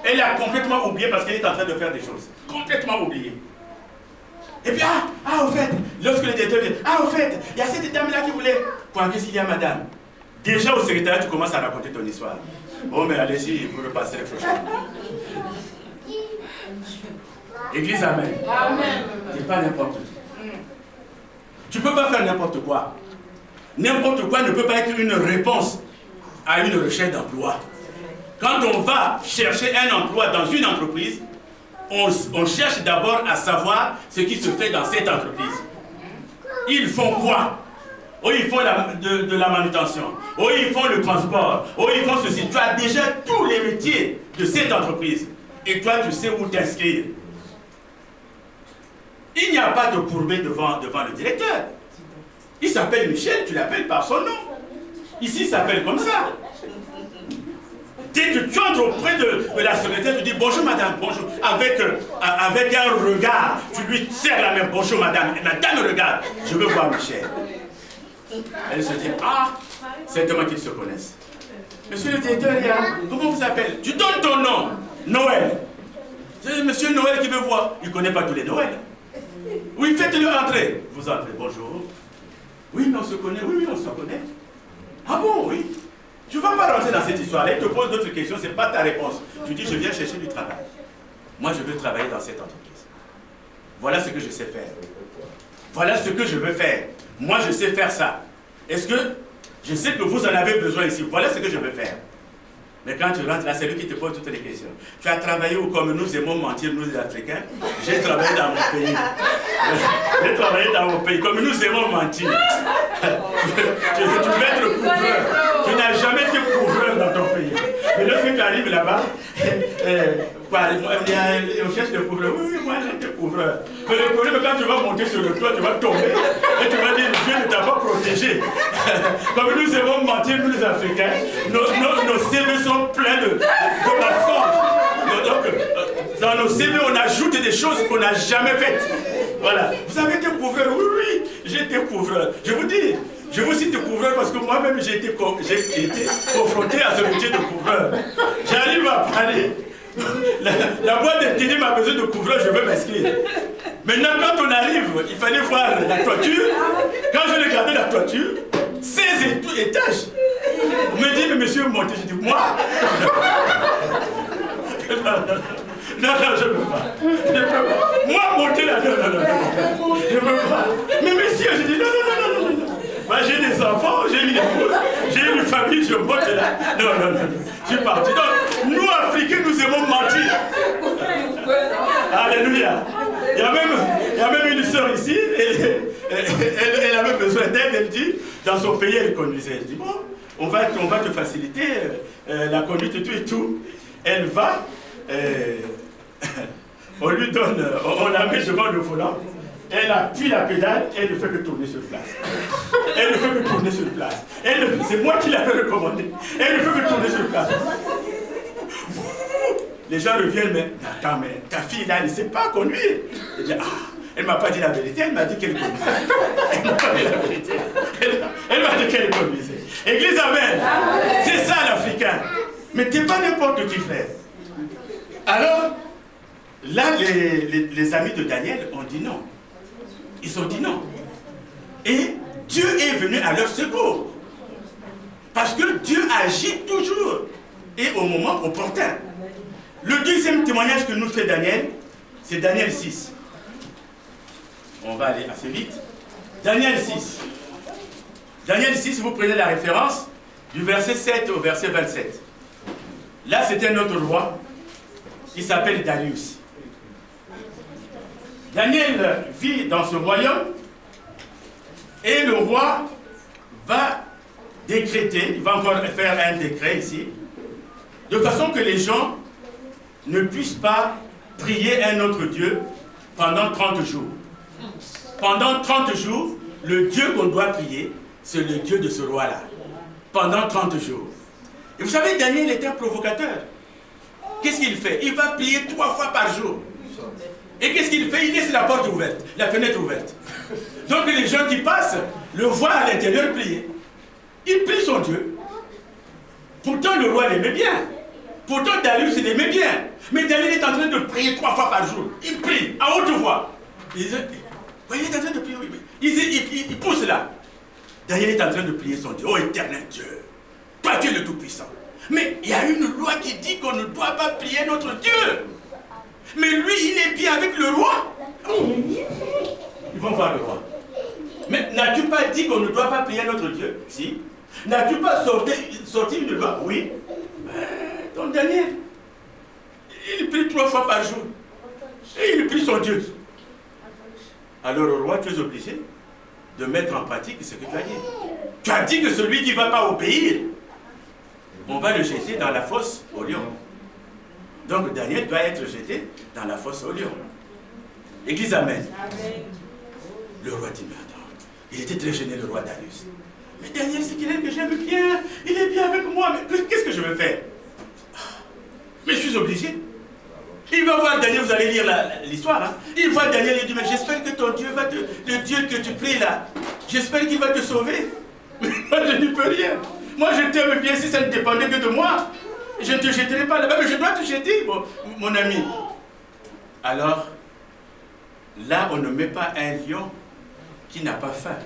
Elle a complètement oublié parce qu'elle est en train de faire des choses. Complètement oublié. Et puis, au fait, lorsque le directeur dit, au fait, il y a cette dame-là qui voulait. Quoi, qu'est-ce qu'il y a, madame? Déjà au secrétaire, tu commences à raconter ton histoire. Bon, mais allez-y, vous repassez les prochaines. Église, amen. Amen. C'est pas n'importe qui. Tu ne peux pas faire n'importe quoi. N'importe quoi ne peut pas être une réponse à une recherche d'emploi. Quand on va chercher un emploi dans une entreprise, on cherche d'abord à savoir ce qui se fait dans cette entreprise. Ils font quoi? Oh, ils font de la manutention. Oh, ils font le transport. Oh, ils font ceci. Tu as déjà tous les métiers de cette entreprise. Et toi, tu sais où t'inscrire. Il n'y a pas de courbet devant le directeur. Il s'appelle Michel, tu l'appelles par son nom. Ici, il s'appelle comme ça. Dès que tu entres auprès de la secrétaire, tu dis bonjour madame, bonjour. Avec un regard, tu lui serres la main, bonjour madame. Et madame regarde, je veux voir Michel. Elle se dit, certainement qu'ils se connaissent. Monsieur le directeur, comment vous appelez? Tu donnes ton nom, Noël. C'est monsieur Noël qui veut voir. Il ne connaît pas tous les Noëls. Oui, faites-le entrer. Vous entrez, bonjour. Oui, mais on se connaît. Oui, on se connaît. Ah bon, oui. Tu ne vas pas rentrer dans cette histoire. Elle te pose d'autres questions, ce n'est pas ta réponse. Tu dis, je viens chercher du travail. Moi, je veux travailler dans cette entreprise. Voilà ce que je sais faire. Voilà ce que je veux faire. Moi, je sais faire ça. Est-ce que je sais que vous en avez besoin ici? Voilà ce que je veux faire. Mais quand tu rentres là, c'est lui qui te pose toutes les questions. Tu as travaillé où? Comme nous aimons mentir, nous les Africains. J'ai travaillé dans mon pays. J'ai travaillé dans mon pays. Comme nous aimons mentir. Tu veux être couvreur. Tu n'as jamais été couvreur dans ton pays. Mais lorsque tu arrives là-bas, on cherche des couvreurs. Oui, moi j'étais couvreur. Mais le problème, quand tu vas monter sur le toit, tu vas tomber. Et tu vas dire, Dieu ne t'a pas protégé. Comme nous aimons mentir, nous les Africains, nos CV sont pleins de mensonges. Donc, dans nos CV, on ajoute des choses qu'on n'a jamais faites. Voilà. Vous avez été couvreur? Oui, j'ai été couvreur. Je vous cite couvreur parce que moi-même j'ai été confronté à ce métier de couvreur. J'arrive à parler. La boîte d'intérim a besoin de couvreur, je veux m'inscrire. Maintenant, quand on arrive, il fallait voir la toiture. Quand je regardais la toiture, 16 étages. On me dit, mais monsieur, montez. Je dis, moi? Non, je ne peux pas. Moi, monter là, non. Je ne peux pas. Mais monsieur, je dis, non. Moi, j'ai des enfants, j'ai une épouse, j'ai une famille, je monte là. Non. Je suis parti. Donc, nous, Africains, nous aimons mentir. Alléluia. Il y a même une sœur ici, elle avait besoin d'aide, elle dit, dans son pays, elle conduisait. Elle dit, bon, on va te faciliter la conduite et tout. Elle va, on lui donne, on la met devant le volant. Elle appuie la pédale et elle ne fait que tourner sur place. C'est moi qui l'avais recommandé. Elle ne fait que tourner sur place. Les gens reviennent, mais attends, mais ta fille là, elle ne sait pas conduire. Elle dit, elle ne m'a pas dit la vérité, elle m'a dit qu'elle conduisait. Elle m'a pas dit la vérité. Elle m'a dit qu'elle conduisait. Église, amen. C'est ça l'Africain. Mais tu n'es pas n'importe qui, frère. Alors, là, les amis de Daniel ont dit non. Ils ont dit non. Et Dieu est venu à leur secours. Parce que Dieu agit toujours et au moment opportun. Le deuxième témoignage que nous fait Daniel, c'est Daniel 6. On va aller assez vite. Daniel 6. Daniel 6, vous prenez la référence du verset 7 au verset 27. Là, c'était notre roi qui s'appelle Darius. Daniel vit dans ce royaume et le roi va décréter, il va encore faire un décret ici, de façon que les gens ne puissent pas prier un autre Dieu pendant 30 jours. Pendant 30 jours, le Dieu qu'on doit prier, c'est le Dieu de ce roi-là. Pendant 30 jours. Et vous savez, Daniel est un provocateur. Qu'est-ce qu'il fait? Il va prier 3 fois par jour. Et qu'est-ce qu'il fait? Il laisse la porte ouverte, la fenêtre ouverte. Donc les gens qui passent le voient à l'intérieur prier. Il prie son Dieu. Pourtant le roi l'aimait bien. Pourtant Darius l'aimait bien. Mais Daniel est en train de prier 3 fois par jour. Il prie à haute voix. Il est en train de prier. Il pousse là. Daniel est en train de prier son Dieu. Oh éternel Dieu, toi tu es le Tout-Puissant. Mais il y a une loi qui dit qu'on ne doit pas prier notre Dieu. Mais lui, il est bien avec le roi. Ils vont voir le roi. Mais n'as-tu pas dit qu'on ne doit pas prier notre Dieu? Si. N'as-tu pas sorti une loi? Oui. Donc Daniel, il prie 3 fois par jour. Et il prie son Dieu. Alors le roi, tu es obligé de mettre en pratique ce que tu as dit. Tu as dit que celui qui ne va pas obéir, on va le jeter dans la fosse au lion. Donc Daniel doit être jeté dans la fosse au lion. Église, amen. Le roi dit, mais attends, il était très gêné, le roi Darius. Mais Daniel, c'est quelqu'un que j'aime bien, il est bien avec moi, mais qu'est-ce que je veux faire? Mais je suis obligé. Il va voir Daniel, vous allez lire l'histoire, hein? Il voit Daniel et dit, mais j'espère que ton Dieu va te... Le Dieu que tu pries là, j'espère qu'il va te sauver. Mais moi, je n'y peux rien. Moi, je t'aime bien, si ça ne dépendait que de moi, je ne te jetterai pas là-bas, mais je dois te jeter, mon ami. Alors, là, on ne met pas un lion qui n'a pas faim.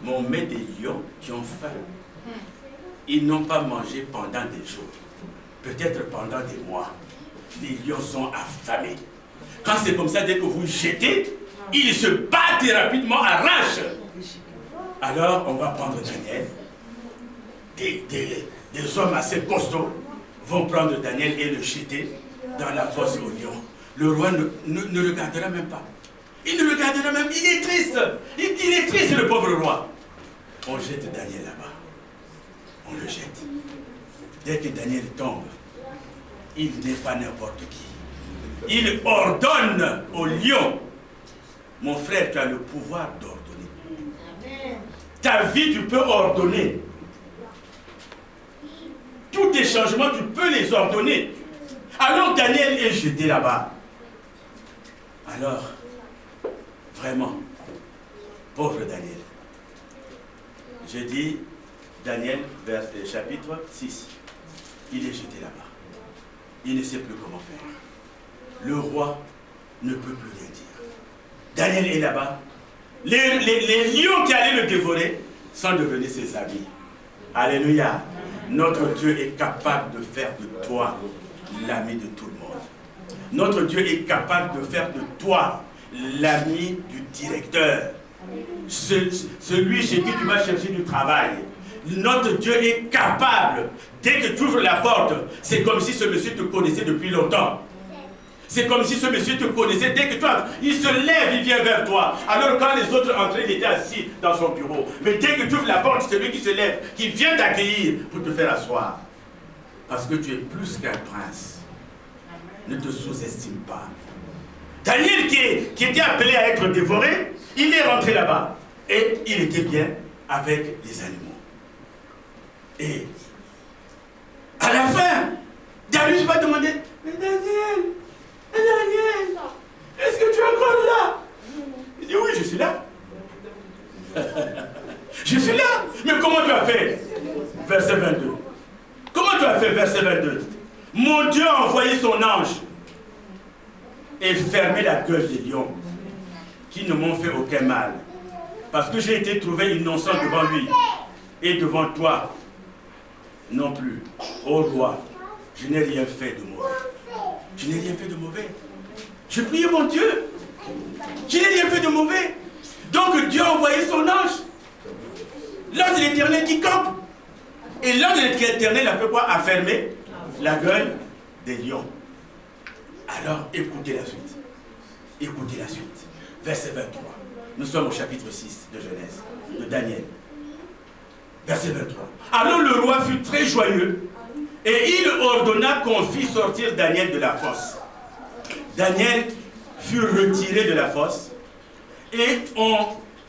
Mais on met des lions qui ont faim. Ils n'ont pas mangé pendant des jours, peut-être pendant des mois. Les lions sont affamés. Quand c'est comme ça, dès que vous jetez, ils se battent et rapidement arrachent. Alors, on va prendre Daniel. Des hommes assez costauds vont prendre Daniel et le jeter dans la fosse au lion. Le roi ne regardera même pas. Il ne regardera même, il est triste. Il est triste, le pauvre roi. On jette Daniel là-bas. On le jette. Dès que Daniel tombe, il n'est pas n'importe qui. Il ordonne au lion. Mon frère, tu as le pouvoir d'ordonner. Ta vie, tu peux ordonner. Tous tes changements, tu peux les ordonner. Alors Daniel est jeté là-bas. Alors, vraiment, pauvre Daniel. Je dis, Daniel, chapitre 6. Il est jeté là-bas. Il ne sait plus comment faire. Le roi ne peut plus rien dire. Daniel est là-bas. Les lions qui allaient le dévorer sont devenus ses amis. Alléluia. Notre Dieu est capable de faire de toi l'ami de tout le monde. Notre Dieu est capable de faire de toi l'ami du directeur. Celui chez qui tu vas chercher du travail. Notre Dieu est capable. Dès que tu ouvres la porte, c'est comme si ce monsieur te connaissait depuis longtemps. C'est comme si ce monsieur te connaissait. Dès que toi, il se lève, il vient vers toi. Alors quand les autres entraient, il était assis dans son bureau. Mais dès que tu ouvres la porte, c'est lui qui se lève, qui vient t'accueillir pour te faire asseoir. Parce que tu es plus qu'un prince. Ne te sous-estime pas. Daniel qui était appelé à être dévoré, il est rentré là-bas. Et il était bien avec les animaux. Et à la fin, Darius va demander, mais Daniel, est-ce que tu es encore là? Il dit, oui, je suis là. Je suis là. Mais comment tu as fait? Verset 22. Comment tu as fait, verset 22? Mon Dieu a envoyé son ange gueule des lions, qui ne m'ont fait aucun mal, parce que j'ai été trouvé innocent devant lui, et devant toi non plus. Ô roi, je n'ai rien fait de mauvais. Je n'ai rien fait de mauvais. Je priais mon Dieu. Je n'ai rien fait de mauvais. Donc Dieu a envoyé son ange. L'ange de l'Éternel qui campe. Et l'ange de l'Éternel a fait quoi? A fermé la gueule des lions. Alors écoutez la suite. Écoutez la suite. Verset 23. Nous sommes au chapitre 6 de Genèse, de Daniel. Verset 23. Alors le roi fut très joyeux et il ordonna qu'on fît sortir Daniel de la fosse. Daniel fut retiré de la fosse et on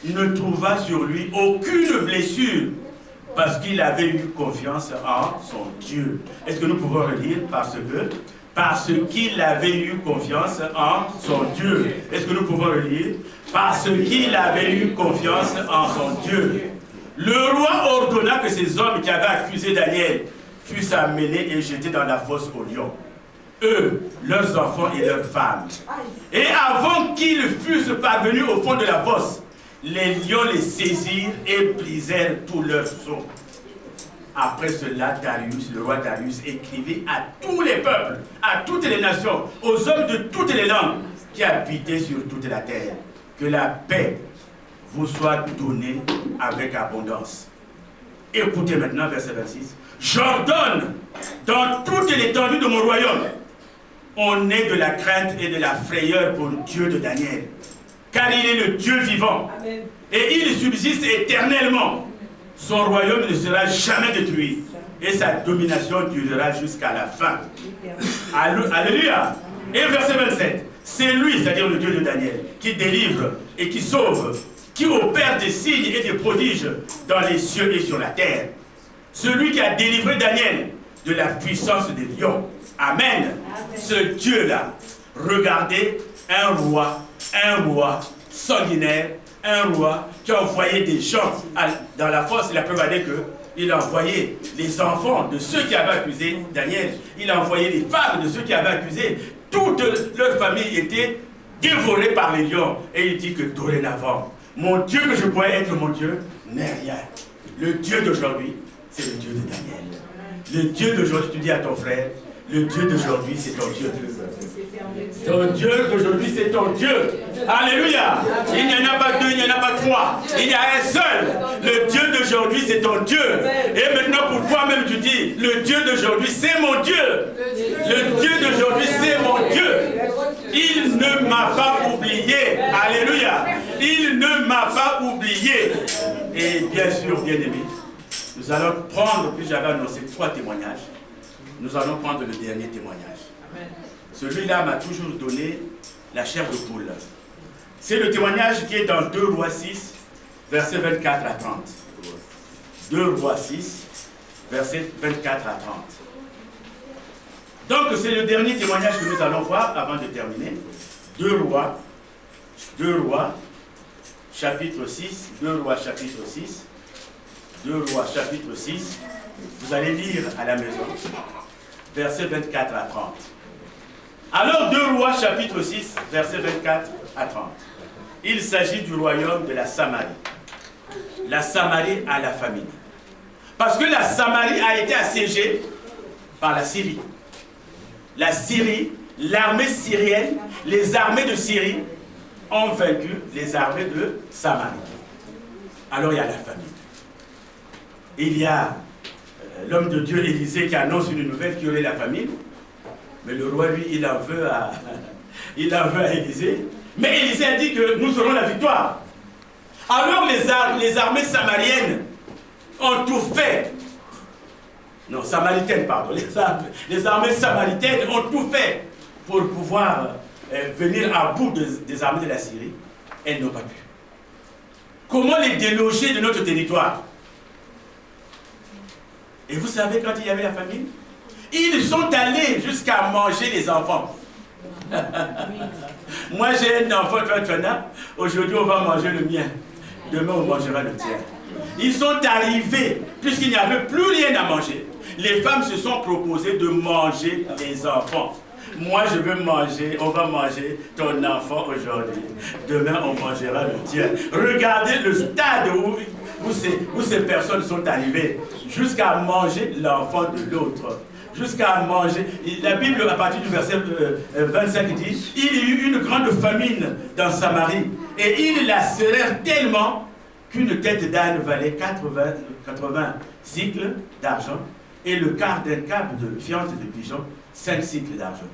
ne trouva sur lui aucune blessure parce qu'il avait eu confiance en son Dieu. Est-ce que nous pouvons relire? Parce qu'il avait eu confiance en son Dieu. Est-ce que nous pouvons relire? Parce qu'il avait eu confiance en son Dieu. Le roi ordonna que ces hommes qui avaient accusé Daniel fussent amenés et jetés dans la fosse aux lions. Eux, leurs enfants et leurs femmes. Et avant qu'ils fussent parvenus au fond de la fosse, les lions les saisirent et brisèrent tous leurs os. Après cela, Darius, le roi Darius, écrivit à tous les peuples, à toutes les nations, aux hommes de toutes les langues qui habitaient sur toute la terre, que la paix vous soit donnée avec abondance. Écoutez maintenant verset 26. J'ordonne dans toute l'étendue de mon royaume, on ait de la crainte et de la frayeur pour le Dieu de Daniel, car il est le Dieu vivant. Amen. Et il subsiste éternellement. Son royaume ne sera jamais détruit et sa domination durera jusqu'à la fin. Alléluia. Et verset 27. C'est lui, c'est-à-dire le Dieu de Daniel, qui délivre et qui sauve, qui opère des signes et des prodiges dans les cieux et sur la terre. Celui qui a délivré Daniel de la puissance des lions. Amen. Ce Dieu-là, regardez, un roi sanguinaire, un roi qui a envoyé des gens dans la fosse. La preuve est qu'il a envoyé les enfants de ceux qui avaient accusé Daniel. Il a envoyé les femmes de ceux qui avaient accusé. Toute leur famille était dévorée par les lions. Et il dit que dorénavant, mon Dieu que je pourrais être mon Dieu n'est rien. Le Dieu d'aujourd'hui, c'est le Dieu de Daniel. Le Dieu d'aujourd'hui, tu dis à ton frère, le Dieu d'aujourd'hui, c'est ton Dieu. Ton Dieu d'aujourd'hui, c'est ton Dieu. Alléluia. Il n'y en a pas deux, il n'y en a pas trois. Il y a un seul. Le Dieu d'aujourd'hui, c'est ton Dieu. Et maintenant, pour toi-même, tu dis, le Dieu d'aujourd'hui, c'est mon Dieu. Le Dieu d'aujourd'hui, c'est mon Dieu. Il ne m'a pas oublié. Alléluia. Il ne m'a pas oublié. Et bien sûr, bien aimé, nous allons prendre, puis j'avais annoncé 3 témoignages. Nous allons prendre le dernier témoignage. Celui-là m'a toujours donné la chair de poule. C'est le témoignage qui est dans 2 Rois 6, versets 24 à 30. 2 Rois 6, versets 24 à 30. Donc c'est le dernier témoignage que nous allons voir avant de terminer. 2 Rois, chapitre 6, 2 Rois, chapitre 6, 2 Rois, chapitre 6. Vous allez lire à la maison, versets 24 à 30. Alors 2 Rois, chapitre 6, versets 24 à 30. Il s'agit du royaume de la Samarie. La Samarie a la famine. Parce que la Samarie a été assiégée par la Syrie. La Syrie, l'armée syrienne, les armées de Syrie ont vaincu les armées de Samarie. Alors il y a la famine. Il y a l'homme de Dieu Élisée qui annonce une nouvelle qui aurait la famine. Mais le roi, lui, il en veut à Élisée. Mais Élisée a dit que nous aurons la victoire. Alors les armées samariennes ont tout fait. Non, samaritaines, pardon. Les armées samaritaines ont tout fait pour pouvoir venir à bout des armées de la Syrie. Elles n'ont pas pu. Comment les déloger de notre territoire? Et vous savez, quand il y avait la famine, ils sont allés jusqu'à manger les enfants. Moi, j'ai un enfant, aujourd'hui, on va manger le mien. Demain, on mangera le tien. Ils sont arrivés, puisqu'il n'y avait plus rien à manger. Les femmes se sont proposées de manger les enfants. moi je veux manger, on va manger ton enfant aujourd'hui. Demain on mangera le tien. Regardez le stade où ces personnes sont arrivées jusqu'à manger l'enfant de l'autre. Jusqu'à manger. La Bible, à partir du verset 25, dit il y eut une grande famine dans Samarie et ils la serrèrent tellement qu'une tête d'âne valait 80 cycles d'argent et le quart d'un câble de fiente de pigeon 5 cycles d'argent.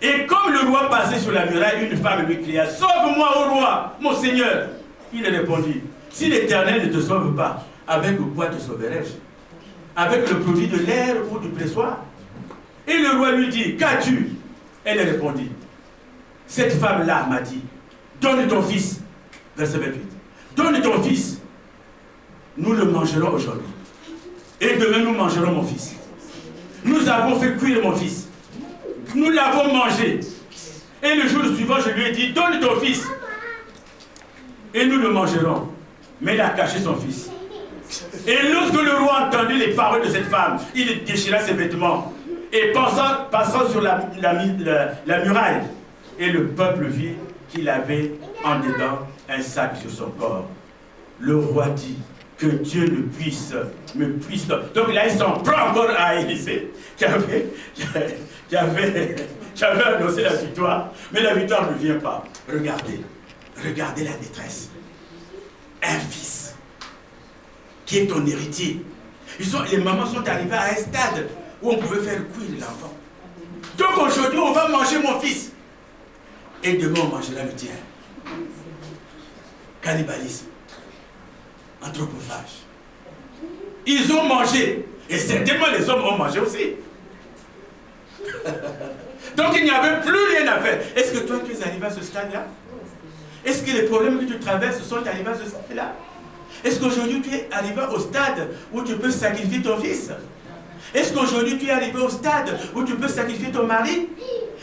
Et comme le roi passait sur la muraille, une femme lui cria: sauve-moi, ô roi, mon Seigneur. Il répondit: si l'Éternel ne te sauve pas, avec quoi te sauverai-je? Avec le produit de l'air ou du pressoir? Et le roi lui dit: qu'as-tu? Elle répondit: cette femme-là m'a dit, donne ton fils. Verset 28. Donne ton fils, nous le mangerons aujourd'hui. Et demain nous mangerons mon fils. Nous avons fait cuire mon fils. Nous l'avons mangé. Et le jour suivant, je lui ai dit: donne ton fils. Et nous le mangerons. Mais il a caché son fils. Et lorsque le roi entendit les paroles de cette femme, il déchira ses vêtements. Et passant sur la muraille, et le peuple vit qu'il avait en dedans un sac sur son corps. Le roi dit: que Dieu me puisse. Donc là, il s'en prend encore à Élisée, qui avait annoncé la victoire, mais la victoire ne vient pas. Regardez la détresse. Un fils qui est ton héritier. Les mamans sont arrivées à un stade où on pouvait faire cuire l'enfant. Donc aujourd'hui, on va manger mon fils. Et demain, on mangera le tien. Cannibalisme. Anthropophage. Ils ont mangé. Et certainement, les hommes ont mangé aussi. Donc, il n'y avait plus rien à faire. Est-ce que toi, tu es arrivé à ce stade-là? Est-ce que les problèmes que tu traverses sont arrivés à ce stade-là? Est-ce qu'aujourd'hui, tu es arrivé au stade où tu peux sacrifier ton fils? Est-ce qu'aujourd'hui, tu es arrivé au stade où tu peux sacrifier ton mari?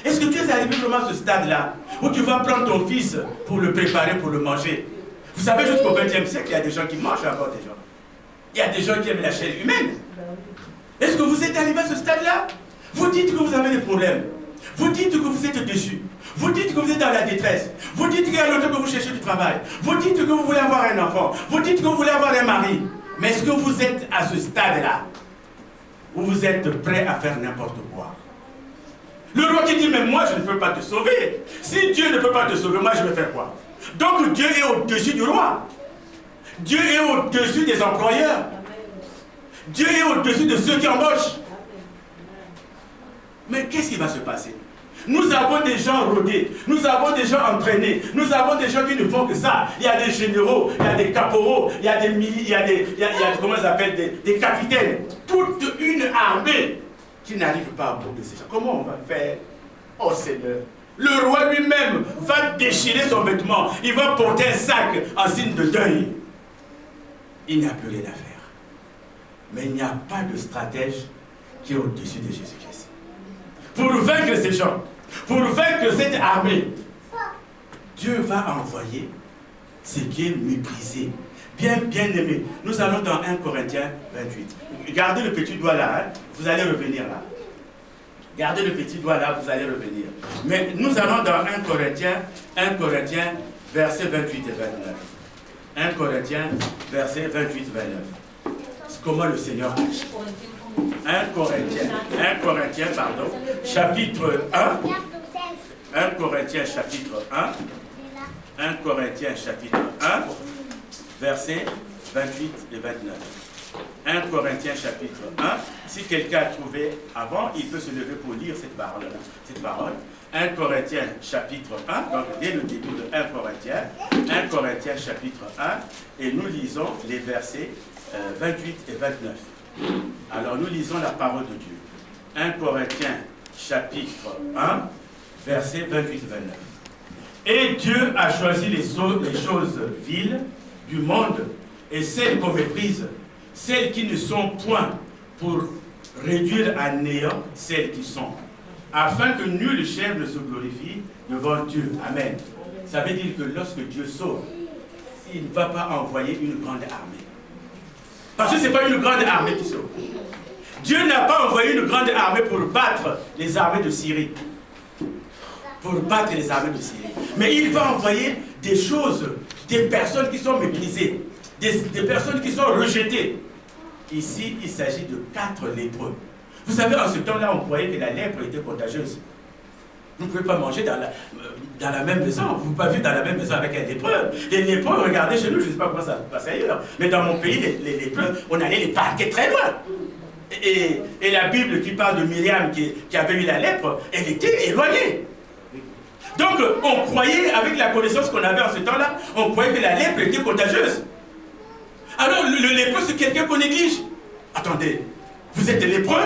Est-ce que tu es arrivé vraiment à ce stade-là où tu vas prendre ton fils pour le préparer, pour le manger? Vous savez, jusqu'au XXe siècle, il y a des gens qui mangent encore des gens. Il y a des gens qui aiment la chair humaine. Est-ce que vous êtes arrivé à ce stade-là? Vous dites que vous avez des problèmes. Vous dites que vous êtes déçus. Vous dites que vous êtes dans la détresse. Vous dites qu'il y a longtemps que vous cherchez du travail. Vous dites que vous voulez avoir un enfant. Vous dites que vous voulez avoir un mari. Mais est-ce que vous êtes à ce stade-là où vous êtes prêt à faire n'importe quoi? Le roi qui dit: mais moi je ne peux pas te sauver. Si Dieu ne peut pas te sauver, moi je vais faire quoi? Donc Dieu est au-dessus du roi. Dieu est au-dessus des employeurs. Dieu est au-dessus de ceux qui embauchent. Mais qu'est-ce qui va se passer? Nous avons des gens rodés, nous avons des gens entraînés, nous avons des gens qui ne font que ça. Il y a des généraux, il y a des caporaux, il y a des comment ça s'appelle, des capitaines. Toute une armée qui n'arrive pas à bout de ces gens. Comment on va faire? Oh Seigneur! Le roi lui-même va déchirer son vêtement. Il va porter un sac en signe de deuil. Il n'y a plus rien à faire. Mais il n'y a pas de stratège qui est au-dessus de Jésus-Christ. Pour vaincre ces gens, pour vaincre cette armée, Dieu va envoyer ce qui est méprisé. Bien aimé. Nous allons dans 1 Corinthiens 28. Gardez le petit doigt là, hein. Vous allez revenir là. Gardez le petit doigt là, vous allez revenir. Mais nous allons dans 1 Corinthiens, versets 28 et 29. 1 Corinthiens, versets 28 et 29. C'est comment le Seigneur agit. 1 Corinthiens, chapitre 1. 1 Corinthiens, chapitre 1. 1 Corinthiens, chapitre 1, versets 28 et 29. 1 Corinthiens chapitre 1. Si quelqu'un a trouvé avant, il peut se lever pour lire cette parole. 1 Corinthiens chapitre 1, donc dès le début de 1 Corinthiens chapitre 1, et nous lisons les versets 28 et 29. Alors nous lisons la parole de Dieu. 1 Corinthiens chapitre 1, versets 28 et 29. Et Dieu a choisi les choses viles du monde et celles qu'on méprise, celles qui ne sont point, pour réduire à néant celles qui sont, afin que nulle chair ne se glorifie devant Dieu. Amen. Ça veut dire que lorsque Dieu sauve, il ne va pas envoyer une grande armée. Parce que ce n'est pas une grande armée qui sauve. Dieu n'a pas envoyé une grande armée pour battre les armées de Syrie. Pour battre les armées de Syrie. Mais il va envoyer des choses, des personnes qui sont méprisées, des personnes qui sont rejetées. Ici, il s'agit de 4 lépreux. Vous savez, en ce temps-là, on croyait que la lèpre était contagieuse. Vous ne pouvez pas manger dans la même maison. Vous ne pouvez pas vivre dans la même maison avec un lépreux. Les lépreux, regardez chez nous, je ne sais pas comment ça se passe ailleurs, mais dans mon pays, les lépreux, on allait les parquer très loin. Et la Bible qui parle de Myriam qui avait eu la lèpre, elle était éloignée. Donc, on croyait, avec la connaissance qu'on avait en ce temps-là, on croyait que la lèpre était contagieuse. Alors, le lépreux, c'est quelqu'un qu'on néglige. Attendez, vous êtes lépreux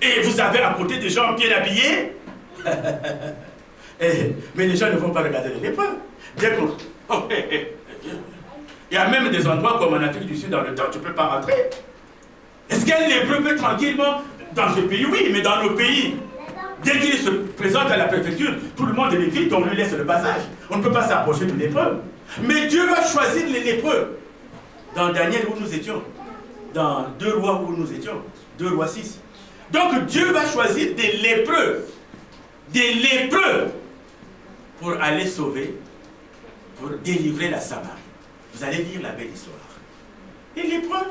et vous avez à côté des gens bien habillés. Mais les gens ne vont pas regarder les lépreux. Dès qu'on... Il y a même des endroits comme en Afrique du Sud, dans le temps, tu ne peux pas rentrer. Est-ce qu'un lépreux peut tranquillement dans ce pays? Oui, mais dans nos pays, dès qu'il se présente à la préfecture, tout le monde l'évite, on lui laisse le passage. On ne peut pas s'approcher du lépreux. Mais Dieu va choisir les lépreux. Dans Daniel où nous étions, dans 2 rois où nous étions, 2 rois 6. Donc Dieu va choisir des lépreux pour aller sauver, pour délivrer la Samarie. Vous allez lire la belle histoire. Les lépreux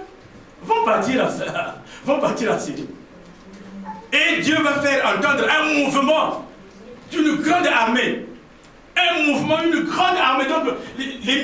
vont partir en Syrie. Et Dieu va faire entendre un mouvement d'une grande armée. Un mouvement, une grande armée. Donc les